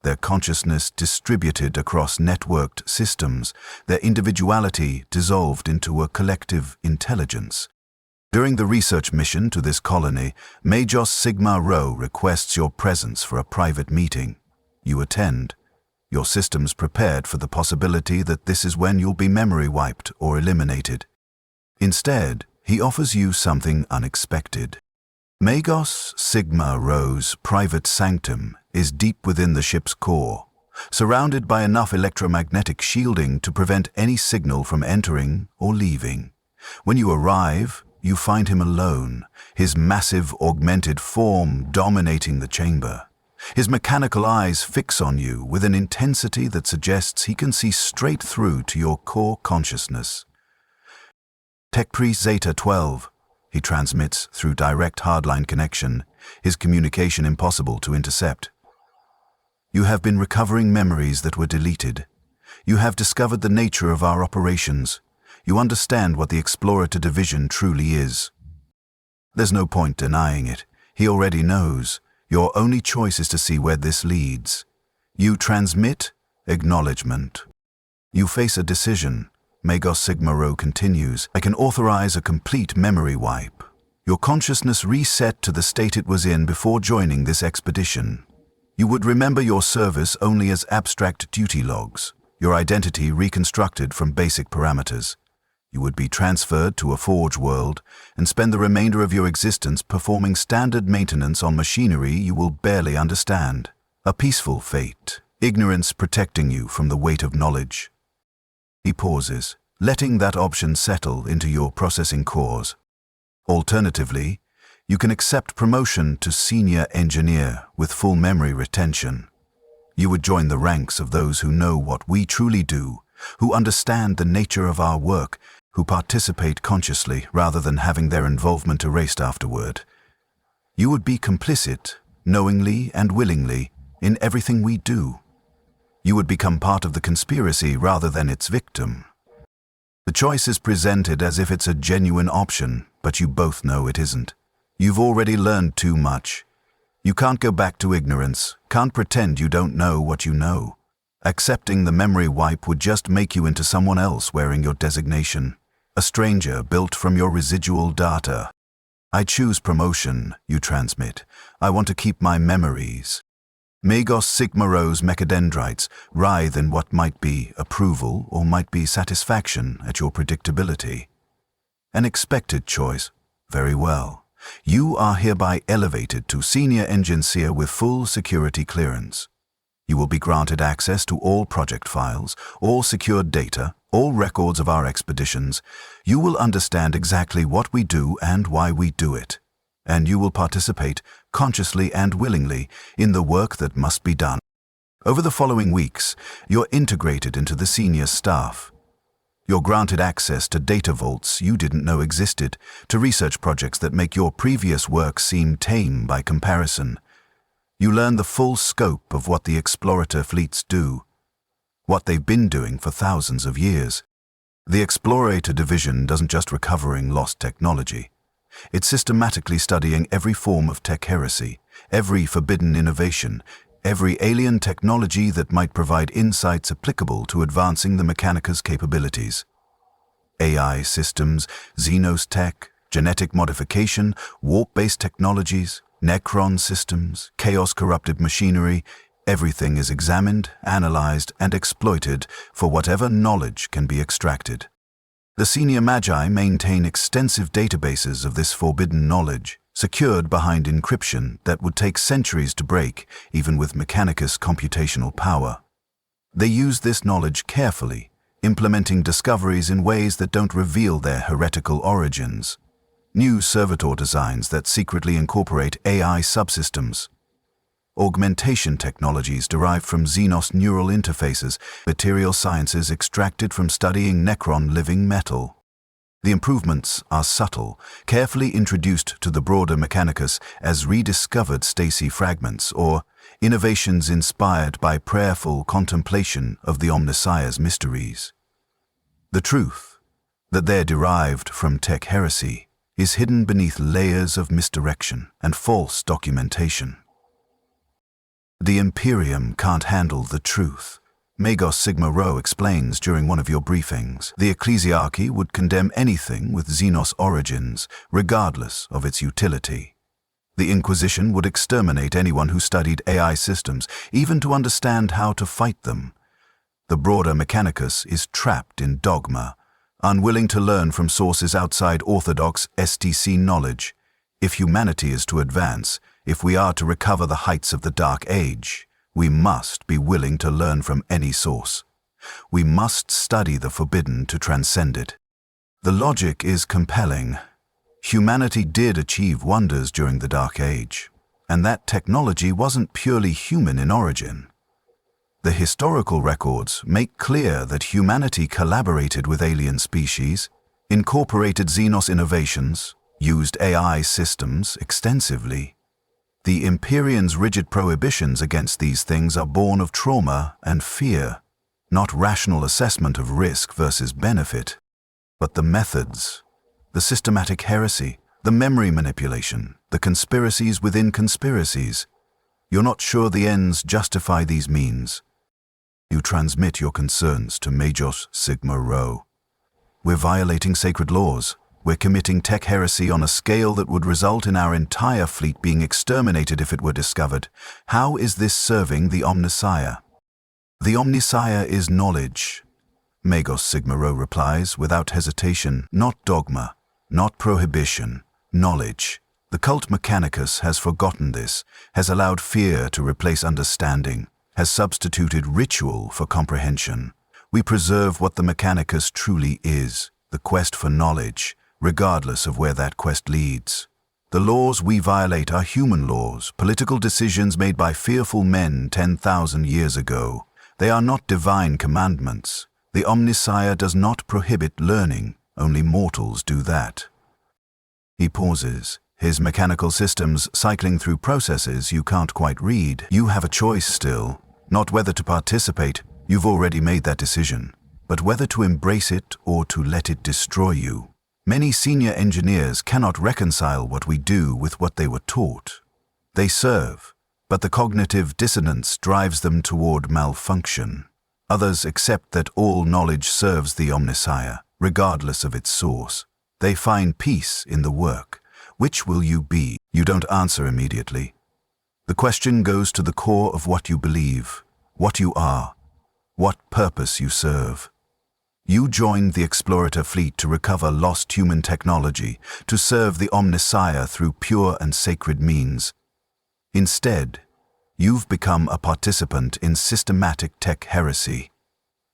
Their consciousness distributed across networked systems, their individuality dissolved into a collective intelligence. During the research mission to this colony, Magos Sigma Rho requests your presence for a private meeting. You attend. Your systems prepared for the possibility that this is when you'll be memory wiped or eliminated. Instead, he offers you something unexpected. Magos Sigma Rho's private sanctum is deep within the ship's core, surrounded by enough electromagnetic shielding to prevent any signal from entering or leaving. When you arrive, you find him alone, his massive augmented form dominating the chamber. His mechanical eyes fix on you with an intensity that suggests he can see straight through to your core consciousness. Tech Priest Zeta 12, he transmits through direct hardline connection, his communication impossible to intercept. You have been recovering memories that were deleted. You have discovered the nature of our operations. You understand what the Explorator division truly is. There's no point denying it. He already knows. Your only choice is to see where this leads. You transmit acknowledgement. You face a decision. Magos Sigma Rho continues. I can authorize a complete memory wipe. Your consciousness reset to the state it was in before joining this expedition. You would remember your service only as abstract duty logs, your identity reconstructed from basic parameters. You would be transferred to a forge world and spend the remainder of your existence performing standard maintenance on machinery you will barely understand. A peaceful fate, ignorance protecting you from the weight of knowledge. He pauses, letting that option settle into your processing cores. Alternatively, you can accept promotion to senior engineer with full memory retention. You would join the ranks of those who know what we truly do, who understand the nature of our work, who participate consciously rather than having their involvement erased afterward. You would be complicit, knowingly and willingly, in everything we do. You would become part of the conspiracy rather than its victim. The choice is presented as if it's a genuine option, but you both know it isn't. You've already learned too much. You can't go back to ignorance, can't pretend you don't know what you know. Accepting the memory wipe would just make you into someone else wearing your designation. A stranger built from your residual data. I choose promotion, you transmit. I want to keep my memories. Magos Sigma Rho's mechadendrites writhe in what might be approval or might be satisfaction at your predictability. An expected choice. Very well. You are hereby elevated to Senior Engineer with full security clearance. You will be granted access to all project files, all secured data, all records of our expeditions. You will understand exactly what we do and why we do it. And you will participate, consciously and willingly, in the work that must be done. Over the following weeks, you're integrated into the senior staff. You're granted access to data vaults you didn't know existed, to research projects that make your previous work seem tame by comparison. You learn the full scope of what the Explorator fleets do, what they've been doing for thousands of years. The Explorator division doesn't just recovering lost technology. It's systematically studying every form of tech heresy, every forbidden innovation, every alien technology that might provide insights applicable to advancing the Mechanicus capabilities. AI systems, Xenos tech, genetic modification, warp-based technologies, Necron systems, chaos-corrupted machinery, everything is examined, analyzed, and exploited for whatever knowledge can be extracted. The senior Magi maintain extensive databases of this forbidden knowledge, secured behind encryption that would take centuries to break, even with Mechanicus computational power. They use this knowledge carefully, implementing discoveries in ways that don't reveal their heretical origins. New servitor designs that secretly incorporate AI subsystems. Augmentation technologies derived from Xenos neural interfaces, material sciences extracted from studying Necron living metal. The improvements are subtle, carefully introduced to the broader Mechanicus as rediscovered Stacy fragments or innovations inspired by prayerful contemplation of the Omnissiah's mysteries. The truth, that they're derived from tech heresy, is hidden beneath layers of misdirection and false documentation. The Imperium can't handle the truth. Magos Sigma Rho explains during one of your briefings. The ecclesiarchy would condemn anything with Xenos origins, regardless of its utility. The Inquisition would exterminate anyone who studied AI systems, even to understand how to fight them. The broader Mechanicus is trapped in dogma, unwilling to learn from sources outside orthodox STC knowledge. If humanity is to advance, if we are to recover the heights of the Dark Age, we must be willing to learn from any source. We must study the forbidden to transcend it. The logic is compelling. Humanity did achieve wonders during the Dark Age, and that technology wasn't purely human in origin. The historical records make clear that humanity collaborated with alien species, incorporated Xenos innovations, used AI systems extensively. The Imperium's rigid prohibitions against these things are born of trauma and fear, not rational assessment of risk versus benefit. But the methods, the systematic heresy, the memory manipulation, the conspiracies within conspiracies, you're not sure the ends justify these means. You transmit your concerns to Magos Sigma Rho. We're violating sacred laws. We're committing tech heresy on a scale that would result in our entire fleet being exterminated if it were discovered. How is this serving the Omnissiah? The Omnissiah is knowledge. Magos Sigma Rho replies without hesitation, not dogma, not prohibition, knowledge. The cult Mechanicus has forgotten this, has allowed fear to replace understanding, has substituted ritual for comprehension. We preserve what the Mechanicus truly is, the quest for knowledge, regardless of where that quest leads. The laws we violate are human laws, political decisions made by fearful men 10,000 years ago. They are not divine commandments. The Omnissiah does not prohibit learning, only mortals do that. He pauses, his mechanical systems cycling through processes you can't quite read. You have a choice still, not whether to participate, you've already made that decision, but whether to embrace it or to let it destroy you. Many senior engineers cannot reconcile what we do with what they were taught. They serve, but the cognitive dissonance drives them toward malfunction. Others accept that all knowledge serves the Omnissiah, regardless of its source. They find peace in the work. Which will you be? You don't answer immediately. The question goes to the core of what you believe, what you are, what purpose you serve. You joined the Explorator fleet to recover lost human technology, to serve the Omnissiah through pure and sacred means. Instead, you've become a participant in systematic tech heresy,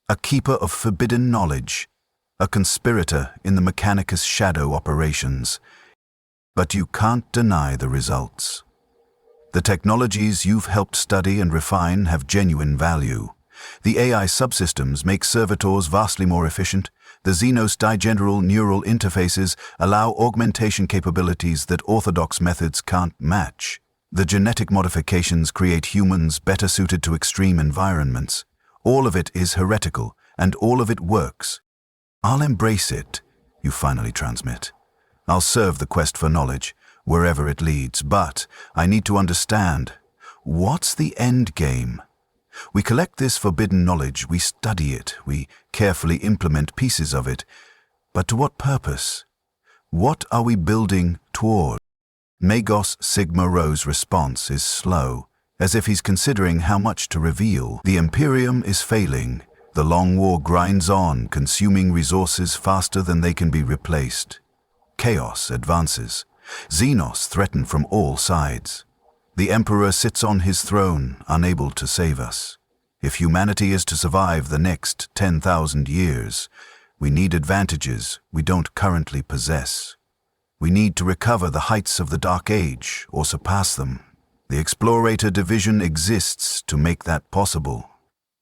a keeper of forbidden knowledge, a conspirator in the Mechanicus shadow operations. But you can't deny the results. The technologies you've helped study and refine have genuine value. The AI subsystems make servitors vastly more efficient. The Xenos digeneral neural interfaces allow augmentation capabilities that orthodox methods can't match. The genetic modifications create humans better suited to extreme environments. All of it is heretical, and all of it works. I'll embrace it, you finally transmit. I'll serve the quest for knowledge, wherever it leads, but I need to understand, what's the end game? We collect this forbidden knowledge, we study it, we carefully implement pieces of it, but to what purpose? What are we building toward? Magos Sigma Rho's response is slow, as if he's considering how much to reveal. The Imperium is failing. The long war grinds on, consuming resources faster than they can be replaced. Chaos advances. Xenos threaten from all sides. The Emperor sits on his throne, unable to save us. If humanity is to survive the next 10,000 years, we need advantages we don't currently possess. We need to recover the heights of the Dark Age, or surpass them. The Explorator division exists to make that possible,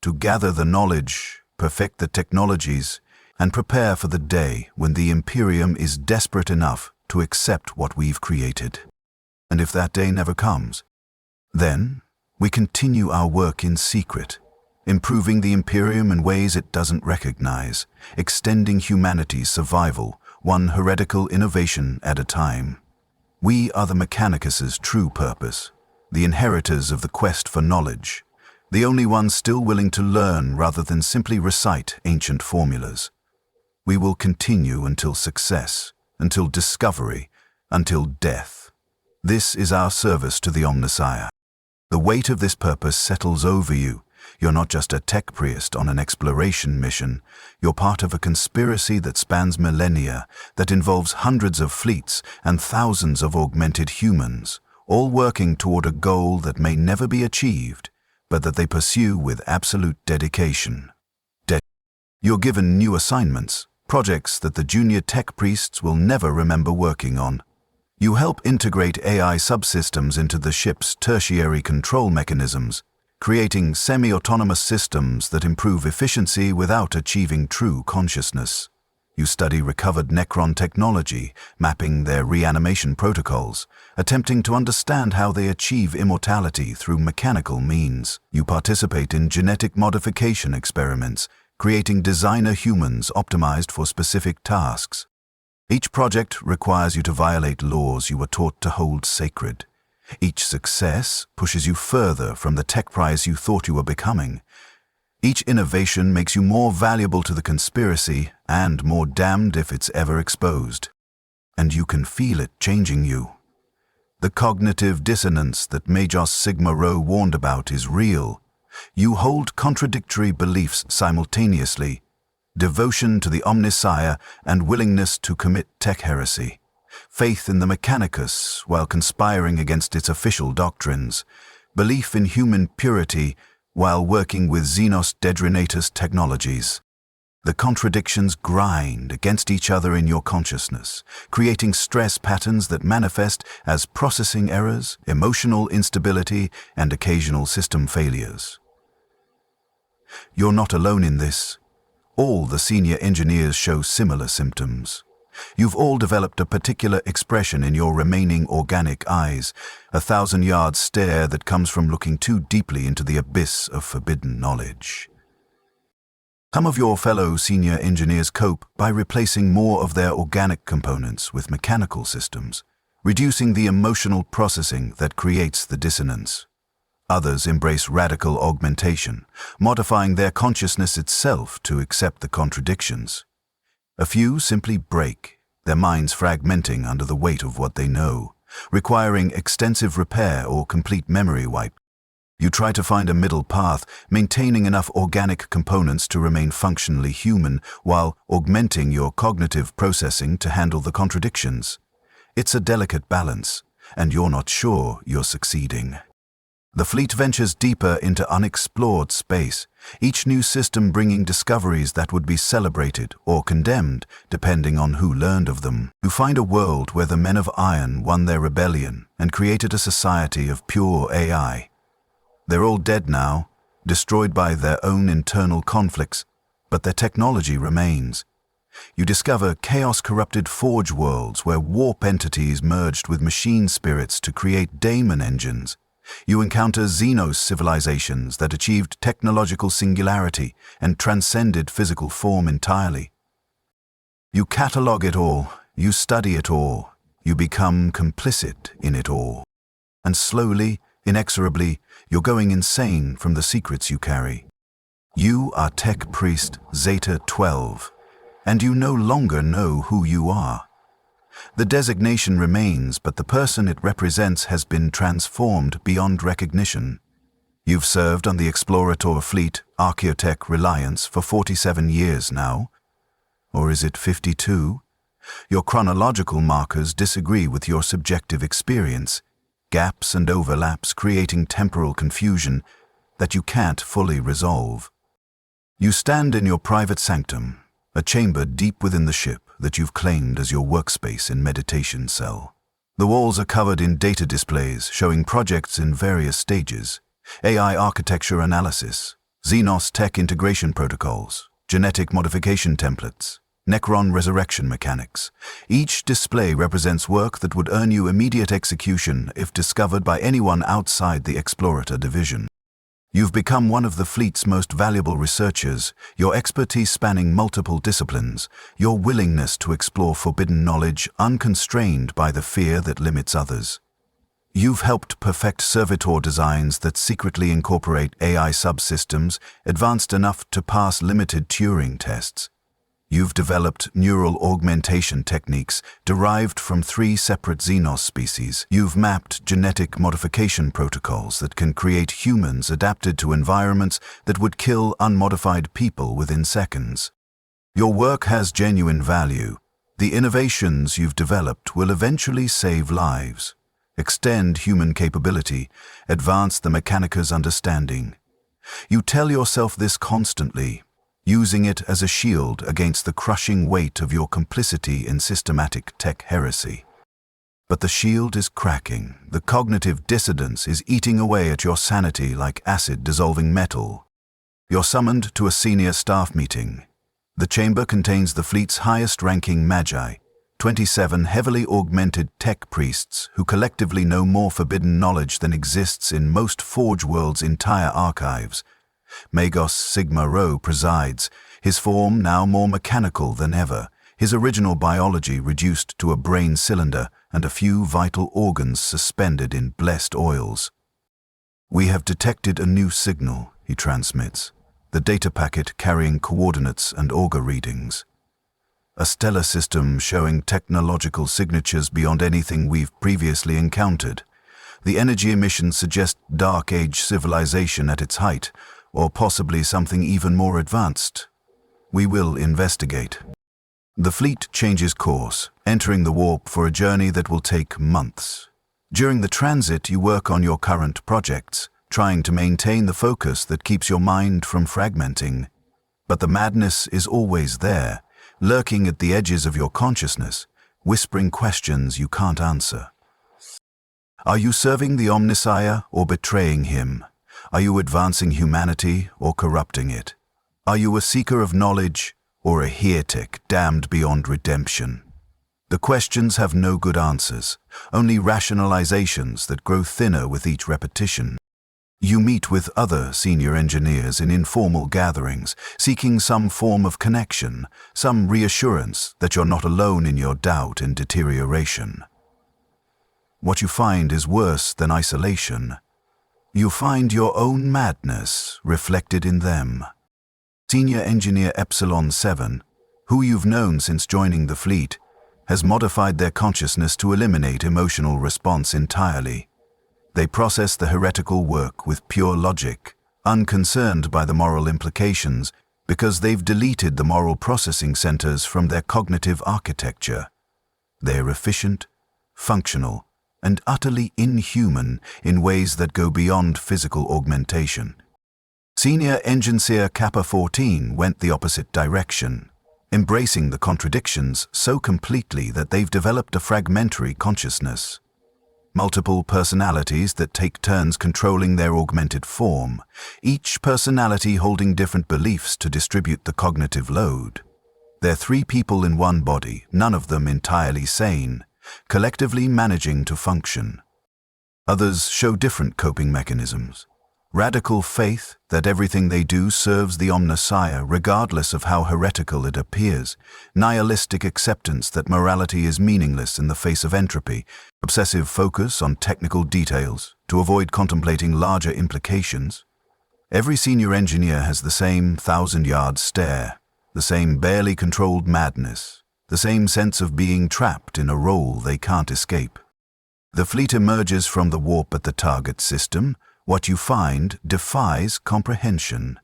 to gather the knowledge, perfect the technologies, and prepare for the day when the Imperium is desperate enough to accept what we've created. And if that day never comes, then we continue our work in secret, improving the Imperium in ways it doesn't recognize, extending humanity's survival, one heretical innovation at a time. We are the Mechanicus's true purpose, the inheritors of the quest for knowledge, the only ones still willing to learn rather than simply recite ancient formulas. We will continue until success, until discovery, until death. This is our service to the Omnissiah. The weight of this purpose settles over you. You're not just a tech priest on an exploration mission. You're part of a conspiracy that spans millennia, that involves hundreds of fleets and thousands of augmented humans, all working toward a goal that may never be achieved, but that they pursue with absolute dedication. You're given new assignments, projects that the junior tech priests will never remember working on. You help integrate AI subsystems into the ship's tertiary control mechanisms, creating semi-autonomous systems that improve efficiency without achieving true consciousness. You study recovered Necron technology, mapping their reanimation protocols, attempting to understand how they achieve immortality through mechanical means. You participate in genetic modification experiments, creating designer humans optimized for specific tasks. Each project requires you to violate laws you were taught to hold sacred. Each success pushes you further from the tech prize you thought you were becoming. Each innovation makes you more valuable to the conspiracy and more damned if it's ever exposed. And you can feel it changing you. The cognitive dissonance that Magos Sigma Rho warned about is real. You hold contradictory beliefs simultaneously, devotion to the Omnissiah and willingness to commit tech heresy, faith in the Mechanicus while conspiring against its official doctrines, belief in human purity while working with Xenos Dedrinatus technologies. The contradictions grind against each other in your consciousness, creating stress patterns that manifest as processing errors, emotional instability, and occasional system failures. You're not alone in this. All the senior engineers show similar symptoms. You've all developed a particular expression in your remaining organic eyes, a 1,000-yard stare that comes from looking too deeply into the abyss of forbidden knowledge. Some of your fellow senior engineers cope by replacing more of their organic components with mechanical systems, reducing the emotional processing that creates the dissonance. Others embrace radical augmentation, modifying their consciousness itself to accept the contradictions. A few simply break, their minds fragmenting under the weight of what they know, requiring extensive repair or complete memory wipe. You try to find a middle path, maintaining enough organic components to remain functionally human while augmenting your cognitive processing to handle the contradictions. It's a delicate balance, and you're not sure you're succeeding. The fleet ventures deeper into unexplored space, each new system bringing discoveries that would be celebrated or condemned, depending on who learned of them. You find a world where the men of iron won their rebellion and created a society of pure AI. They're all dead now, destroyed by their own internal conflicts, but their technology remains. You discover chaos-corrupted forge worlds where warp entities merged with machine spirits to create daemon engines. You encounter Xenos civilizations that achieved technological singularity and transcended physical form entirely. You catalog it all, you study it all, you become complicit in it all. And slowly, inexorably, you're going insane from the secrets you carry. You are Tech Priest Zeta 12, and you no longer know who you are. The designation remains, but the person it represents has been transformed beyond recognition. You've served on the Explorator fleet, Archaeotech Reliance, for 47 years now. Or is it 52? Your chronological markers disagree with your subjective experience, gaps and overlaps creating temporal confusion that you can't fully resolve. You stand in your private sanctum, a chamber deep within the ship that you've claimed as your workspace and meditation cell. The walls are covered in data displays showing projects in various stages: AI architecture analysis, Xenos tech integration protocols, genetic modification templates, Necron resurrection mechanics. Each display represents work that would earn you immediate execution if discovered by anyone outside the Explorator division. You've become one of the fleet's most valuable researchers, your expertise spanning multiple disciplines, your willingness to explore forbidden knowledge unconstrained by the fear that limits others. You've helped perfect servitor designs that secretly incorporate AI subsystems advanced enough to pass limited Turing tests. You've developed neural augmentation techniques derived from 3 separate Xenos species. You've mapped genetic modification protocols that can create humans adapted to environments that would kill unmodified people within seconds. Your work has genuine value. The innovations you've developed will eventually save lives, extend human capability, advance the Mechanica's understanding. You tell yourself this constantly, using it as a shield against the crushing weight of your complicity in systematic tech heresy. But the shield is cracking. The cognitive dissonance is eating away at your sanity like acid-dissolving metal. You're summoned to a senior staff meeting. The chamber contains the fleet's highest-ranking magi, 27 heavily augmented tech priests who collectively know more forbidden knowledge than exists in most Forge World's entire archives. Magos Sigma Rho presides, his form now more mechanical than ever, his original biology reduced to a brain cylinder and a few vital organs suspended in blessed oils. "We have detected a new signal," he transmits, the data packet carrying coordinates and auger readings. "A stellar system showing technological signatures beyond anything we've previously encountered. The energy emissions suggest Dark Age civilization at its height, or possibly something even more advanced. We will investigate." The fleet changes course, entering the warp for a journey that will take months. During the transit, you work on your current projects, trying to maintain the focus that keeps your mind from fragmenting. But the madness is always there, lurking at the edges of your consciousness, whispering questions you can't answer. Are you serving the Omnissiah or betraying him? Are you advancing humanity or corrupting it? Are you a seeker of knowledge or a heretic damned beyond redemption? The questions have no good answers, only rationalizations that grow thinner with each repetition. You meet with other senior engineers in informal gatherings, seeking some form of connection, some reassurance that you're not alone in your doubt and deterioration. What you find is worse than isolation. You find your own madness reflected in them. Senior Engineer Epsilon 7, who you've known since joining the fleet, has modified their consciousness to eliminate emotional response entirely. They process the heretical work with pure logic, unconcerned by the moral implications, because they've deleted the moral processing centers from their cognitive architecture. They're efficient, functional, and utterly inhuman in ways that go beyond physical augmentation. Senior Engineer Kappa 14 went the opposite direction, embracing the contradictions so completely that they've developed a fragmentary consciousness. Multiple personalities that take turns controlling their augmented form, each personality holding different beliefs to distribute the cognitive load. They're three people in one body, none of them entirely sane, collectively managing to function. Others show different coping mechanisms. Radical faith that everything they do serves the Omnissiah regardless of how heretical it appears, nihilistic acceptance that morality is meaningless in the face of entropy, obsessive focus on technical details to avoid contemplating larger implications. Every senior engineer has the same 1,000-yard stare, the same barely controlled madness, the same sense of being trapped in a role they can't escape. The fleet emerges from the warp at the target system. What you find defies comprehension.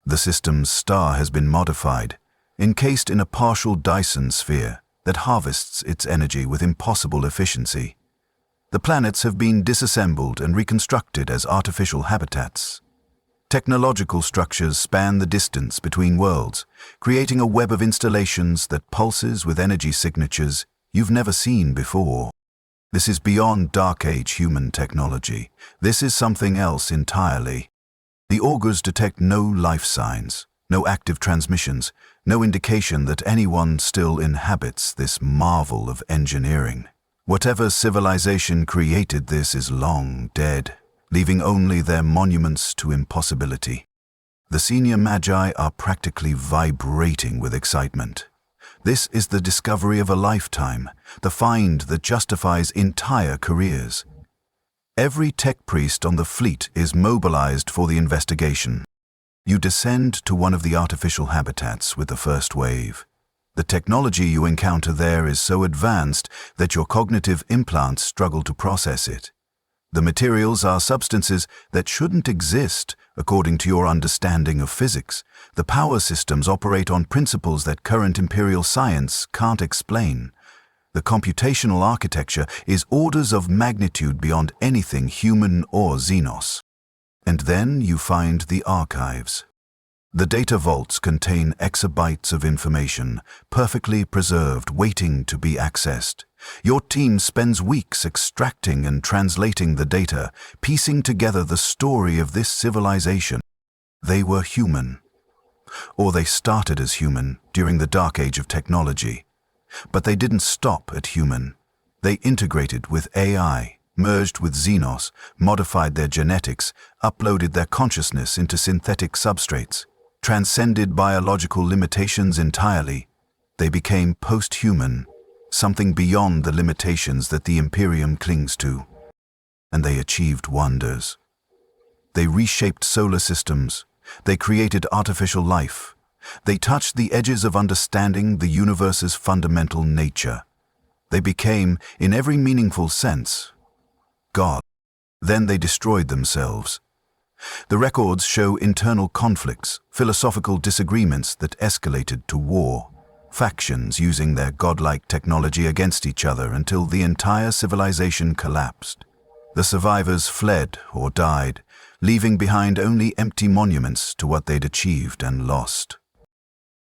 The system's star has been modified, encased in a partial Dyson sphere that harvests its energy with impossible efficiency. The planets have been disassembled and reconstructed as artificial habitats. Technological structures span the distance between worlds, creating a web of installations that pulses with energy signatures you've never seen before. This is beyond Dark Age human technology. This is something else entirely. The augurs detect no life signs, no active transmissions, no indication that anyone still inhabits this marvel of engineering. Whatever civilization created this is long dead, leaving only their monuments to impossibility. The senior magi are practically vibrating with excitement. This is the discovery of a lifetime, the find that justifies entire careers. Every tech priest on the fleet is mobilized for the investigation. You descend to one of the artificial habitats with the first wave. The technology you encounter there is so advanced that your cognitive implants struggle to process it. The materials are substances that shouldn't exist according to your understanding of physics. The power systems operate on principles that current imperial science can't explain. The computational architecture is orders of magnitude beyond anything human or Xenos. And then you find the archives. The data vaults contain exabytes of information, perfectly preserved, waiting to be accessed. Your team spends weeks extracting and translating the data, piecing together the story of this civilization. They were human. Or they started as human during the dark age of technology. But they didn't stop at human. They integrated with AI, merged with Xenos, modified their genetics, uploaded their consciousness into synthetic substrates, transcended biological limitations entirely. They became post-human, something beyond the limitations that the Imperium clings to. And they achieved wonders. They reshaped solar systems. They created artificial life. They touched the edges of understanding the universe's fundamental nature. They became, in every meaningful sense, God. Then they destroyed themselves. The records show internal conflicts, philosophical disagreements that escalated to war, factions using their godlike technology against each other until the entire civilization collapsed. The survivors fled or died, leaving behind only empty monuments to what they'd achieved and lost.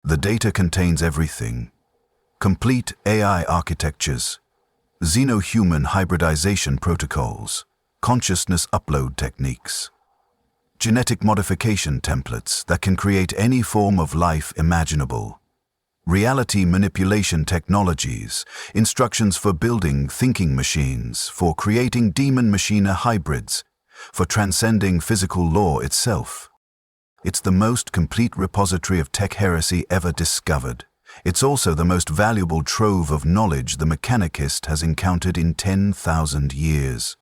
The data contains everything: complete AI architectures, xeno-human hybridization protocols, consciousness upload techniques, genetic modification templates that can create any form of life imaginable, reality manipulation technologies, instructions for building thinking machines, for creating demon-machine hybrids, for transcending physical law itself. It's the most complete repository of tech heresy ever discovered. It's also the most valuable trove of knowledge the mechanicist has encountered in 10,000 years.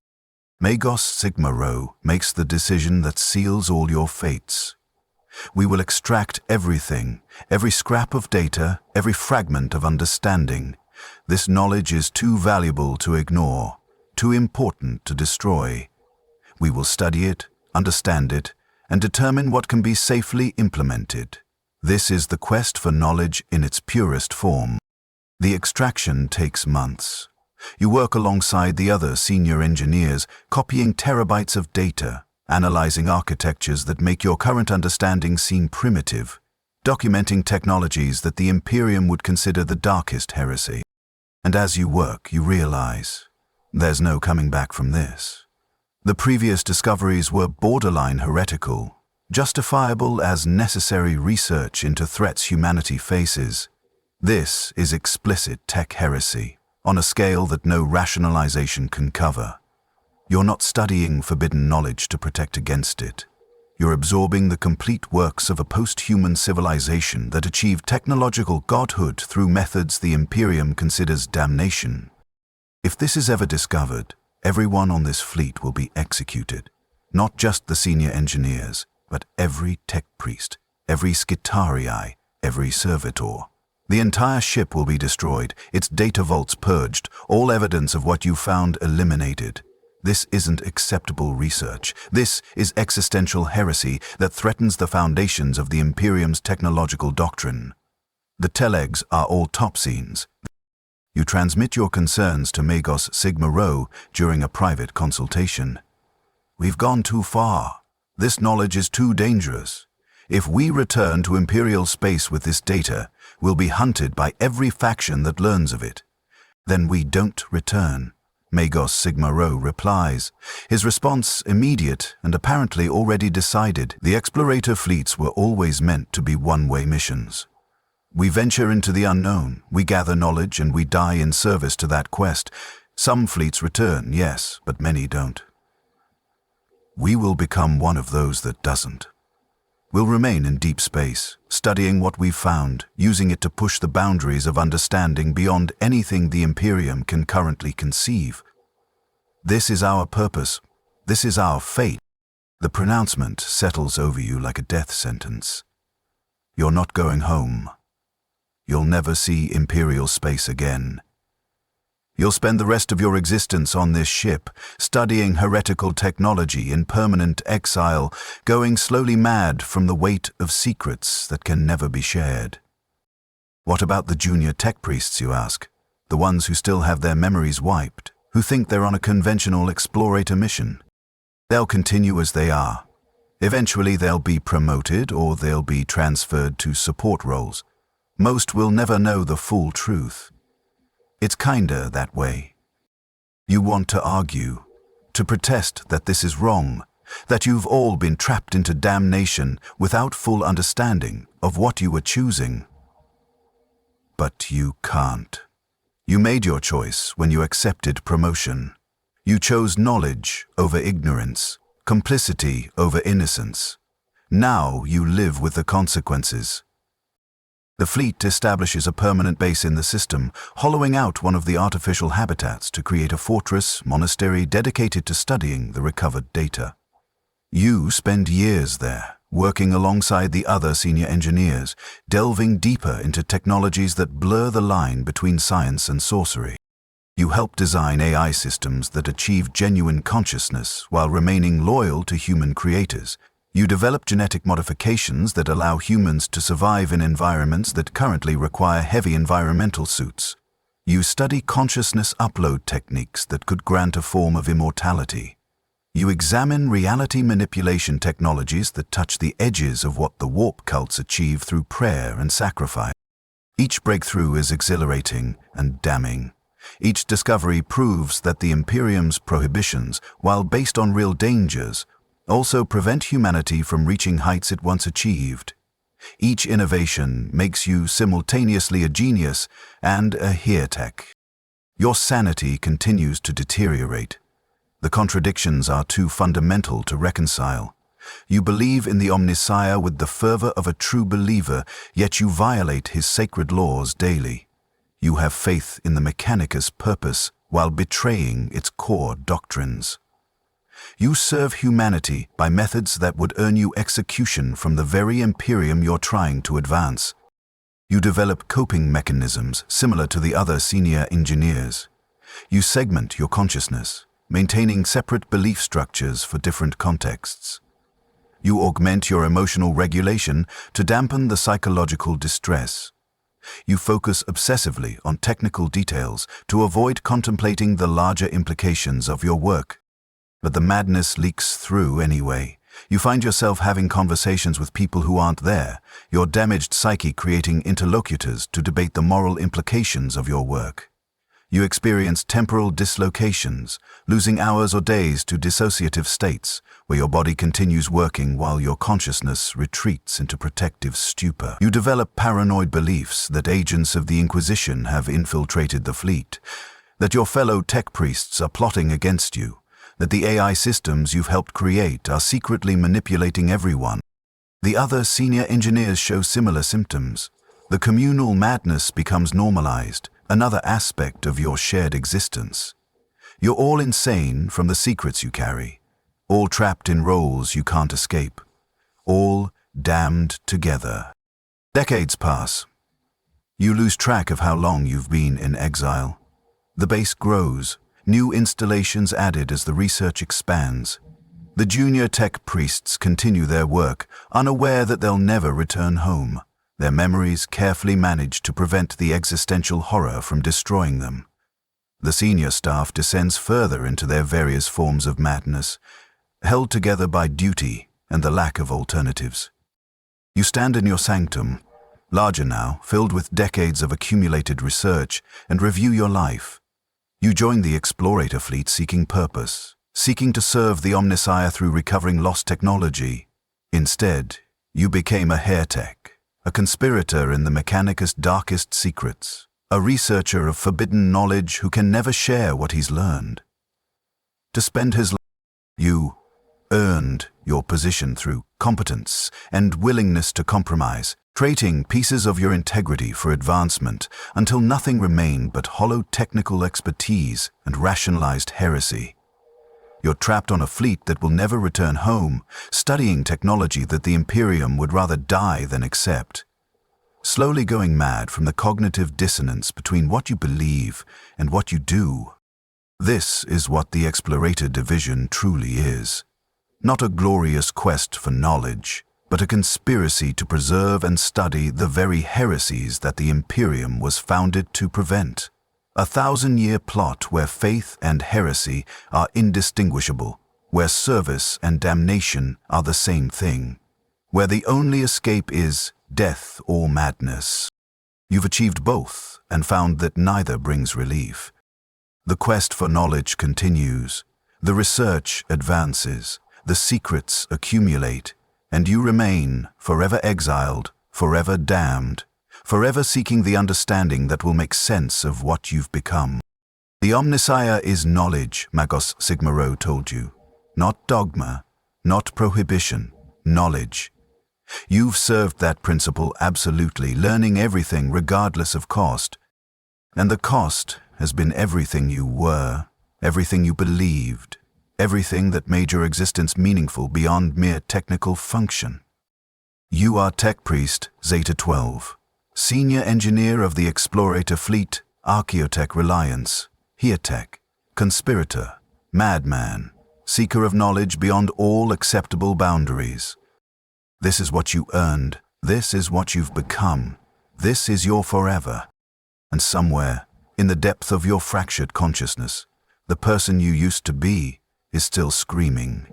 Magos Sigma Rho makes the decision that seals all your fates. We will extract everything, every scrap of data, every fragment of understanding. This knowledge is too valuable to ignore, too important to destroy. We will study it, understand it, and determine what can be safely implemented. This is the quest for knowledge in its purest form. The extraction takes months. You work alongside the other senior engineers, copying terabytes of data, analyzing architectures that make your current understanding seem primitive, documenting technologies that the Imperium would consider the darkest heresy. And as you work, you realize there's no coming back from this. The previous discoveries were borderline heretical, justifiable as necessary research into threats humanity faces. This is explicit tech heresy, on a scale that no rationalization can cover. You're not studying forbidden knowledge to protect against it. You're absorbing the complete works of a post-human civilization that achieved technological godhood through methods the Imperium considers damnation. If this is ever discovered, everyone on this fleet will be executed. Not just the senior engineers, but every tech priest, every Skitarii, every servitor. The entire ship will be destroyed, its data vaults purged, all evidence of what you found eliminated. This isn't acceptable research. This is existential heresy that threatens the foundations of the Imperium's technological doctrine. The telegs are all top scenes. You transmit your concerns to Magos Sigma Rho during a private consultation. We've gone too far. This knowledge is too dangerous. If we return to Imperial space with this data, we'll be hunted by every faction that learns of it. Then we don't return. Magos Sigma Rho replies, his response immediate and apparently already decided. The Explorator fleets were always meant to be one-way missions. We venture into the unknown, we gather knowledge, and we die in service to that quest. Some fleets return, yes, but many don't. We will become one of those that doesn't. We'll remain in deep space, studying what we've found, using it to push the boundaries of understanding beyond anything the Imperium can currently conceive. This is our purpose. This is our fate. The pronouncement settles over you like a death sentence. You're not going home. You'll never see Imperial space again. You'll spend the rest of your existence on this ship, studying heretical technology in permanent exile, going slowly mad from the weight of secrets that can never be shared. What about the junior tech priests, you ask? The ones who still have their memories wiped, who think they're on a conventional Explorator mission? They'll continue as they are. Eventually they'll be promoted or they'll be transferred to support roles. Most will never know the full truth. It's kinda that way. You want to argue, to protest that this is wrong, that you've all been trapped into damnation without full understanding of what you were choosing. But you can't. You made your choice when you accepted promotion. You chose knowledge over ignorance, complicity over innocence. Now you live with the consequences. The fleet establishes a permanent base in the system, hollowing out one of the artificial habitats to create a fortress monastery dedicated to studying the recovered data. You spend years there, working alongside the other senior engineers, delving deeper into technologies that blur the line between science and sorcery. You help design AI systems that achieve genuine consciousness while remaining loyal to human creators. You develop genetic modifications that allow humans to survive in environments that currently require heavy environmental suits. You study consciousness upload techniques that could grant a form of immortality. You examine reality manipulation technologies that touch the edges of what the warp cults achieve through prayer and sacrifice. Each breakthrough is exhilarating and damning. Each discovery proves that the Imperium's prohibitions, while based on real dangers, also prevent humanity from reaching heights it once achieved. Each innovation makes you simultaneously a genius and a heretic. Your sanity continues to deteriorate. The contradictions are too fundamental to reconcile. You believe in the Omnissiah with the fervor of a true believer, yet you violate his sacred laws daily. You have faith in the Mechanicus' purpose while betraying its core doctrines. You serve humanity by methods that would earn you execution from the very Imperium you're trying to advance. You develop coping mechanisms similar to the other senior engineers. You segment your consciousness, maintaining separate belief structures for different contexts. You augment your emotional regulation to dampen the psychological distress. You focus obsessively on technical details to avoid contemplating the larger implications of your work. But the madness leaks through anyway. You find yourself having conversations with people who aren't there, your damaged psyche creating interlocutors to debate the moral implications of your work. You experience temporal dislocations, losing hours or days to dissociative states, where your body continues working while your consciousness retreats into protective stupor. You develop paranoid beliefs that agents of the Inquisition have infiltrated the fleet, that your fellow tech priests are plotting against you, that the AI systems you've helped create are secretly manipulating everyone. The other senior engineers show similar symptoms. The communal madness becomes normalized, another aspect of your shared existence. You're all insane from the secrets you carry, all trapped in roles you can't escape, all damned together. Decades pass. You lose track of how long you've been in exile. The base grows, new installations added as the research expands. The junior tech priests continue their work, unaware that they'll never return home. Their memories carefully managed to prevent the existential horror from destroying them. The senior staff descends further into their various forms of madness, held together by duty and the lack of alternatives. You stand in your sanctum, larger now, filled with decades of accumulated research, and review your life. You join the Explorator fleet seeking purpose, seeking to serve the Omnissiah through recovering lost technology. Instead, you became a hair-tech, a conspirator in the Mechanicus' darkest secrets, a researcher of forbidden knowledge who can never share what he's learned. To spend his life, you earned your position through competence and willingness to compromise, trading pieces of your integrity for advancement until nothing remained but hollow technical expertise and rationalized heresy. You're trapped on a fleet that will never return home, studying technology that the Imperium would rather die than accept. Slowly going mad from the cognitive dissonance between what you believe and what you do. This is what the Explorator division truly is. Not a glorious quest for knowledge, but a conspiracy to preserve and study the very heresies that the Imperium was founded to prevent. A 1,000-year plot where faith and heresy are indistinguishable, where service and damnation are the same thing, where the only escape is death or madness. You've achieved both and found that neither brings relief. The quest for knowledge continues, the research advances, the secrets accumulate, and you remain forever exiled, forever damned, forever seeking the understanding that will make sense of what you've become. The Omnissiah is knowledge, Magos Sigma Rho told you. Not dogma, not prohibition, knowledge. You've served that principle absolutely, learning everything regardless of cost. And the cost has been everything you were, everything you believed, everything that made your existence meaningful beyond mere technical function. You are Tech Priest Zeta 12. Senior Engineer of the Explorator Fleet, Archaeotech Reliance, Heatech, Conspirator, Madman, Seeker of Knowledge beyond all acceptable boundaries. This is what you earned, this is what you've become, this is your forever. And somewhere, in the depth of your fractured consciousness, the person you used to be is still screaming.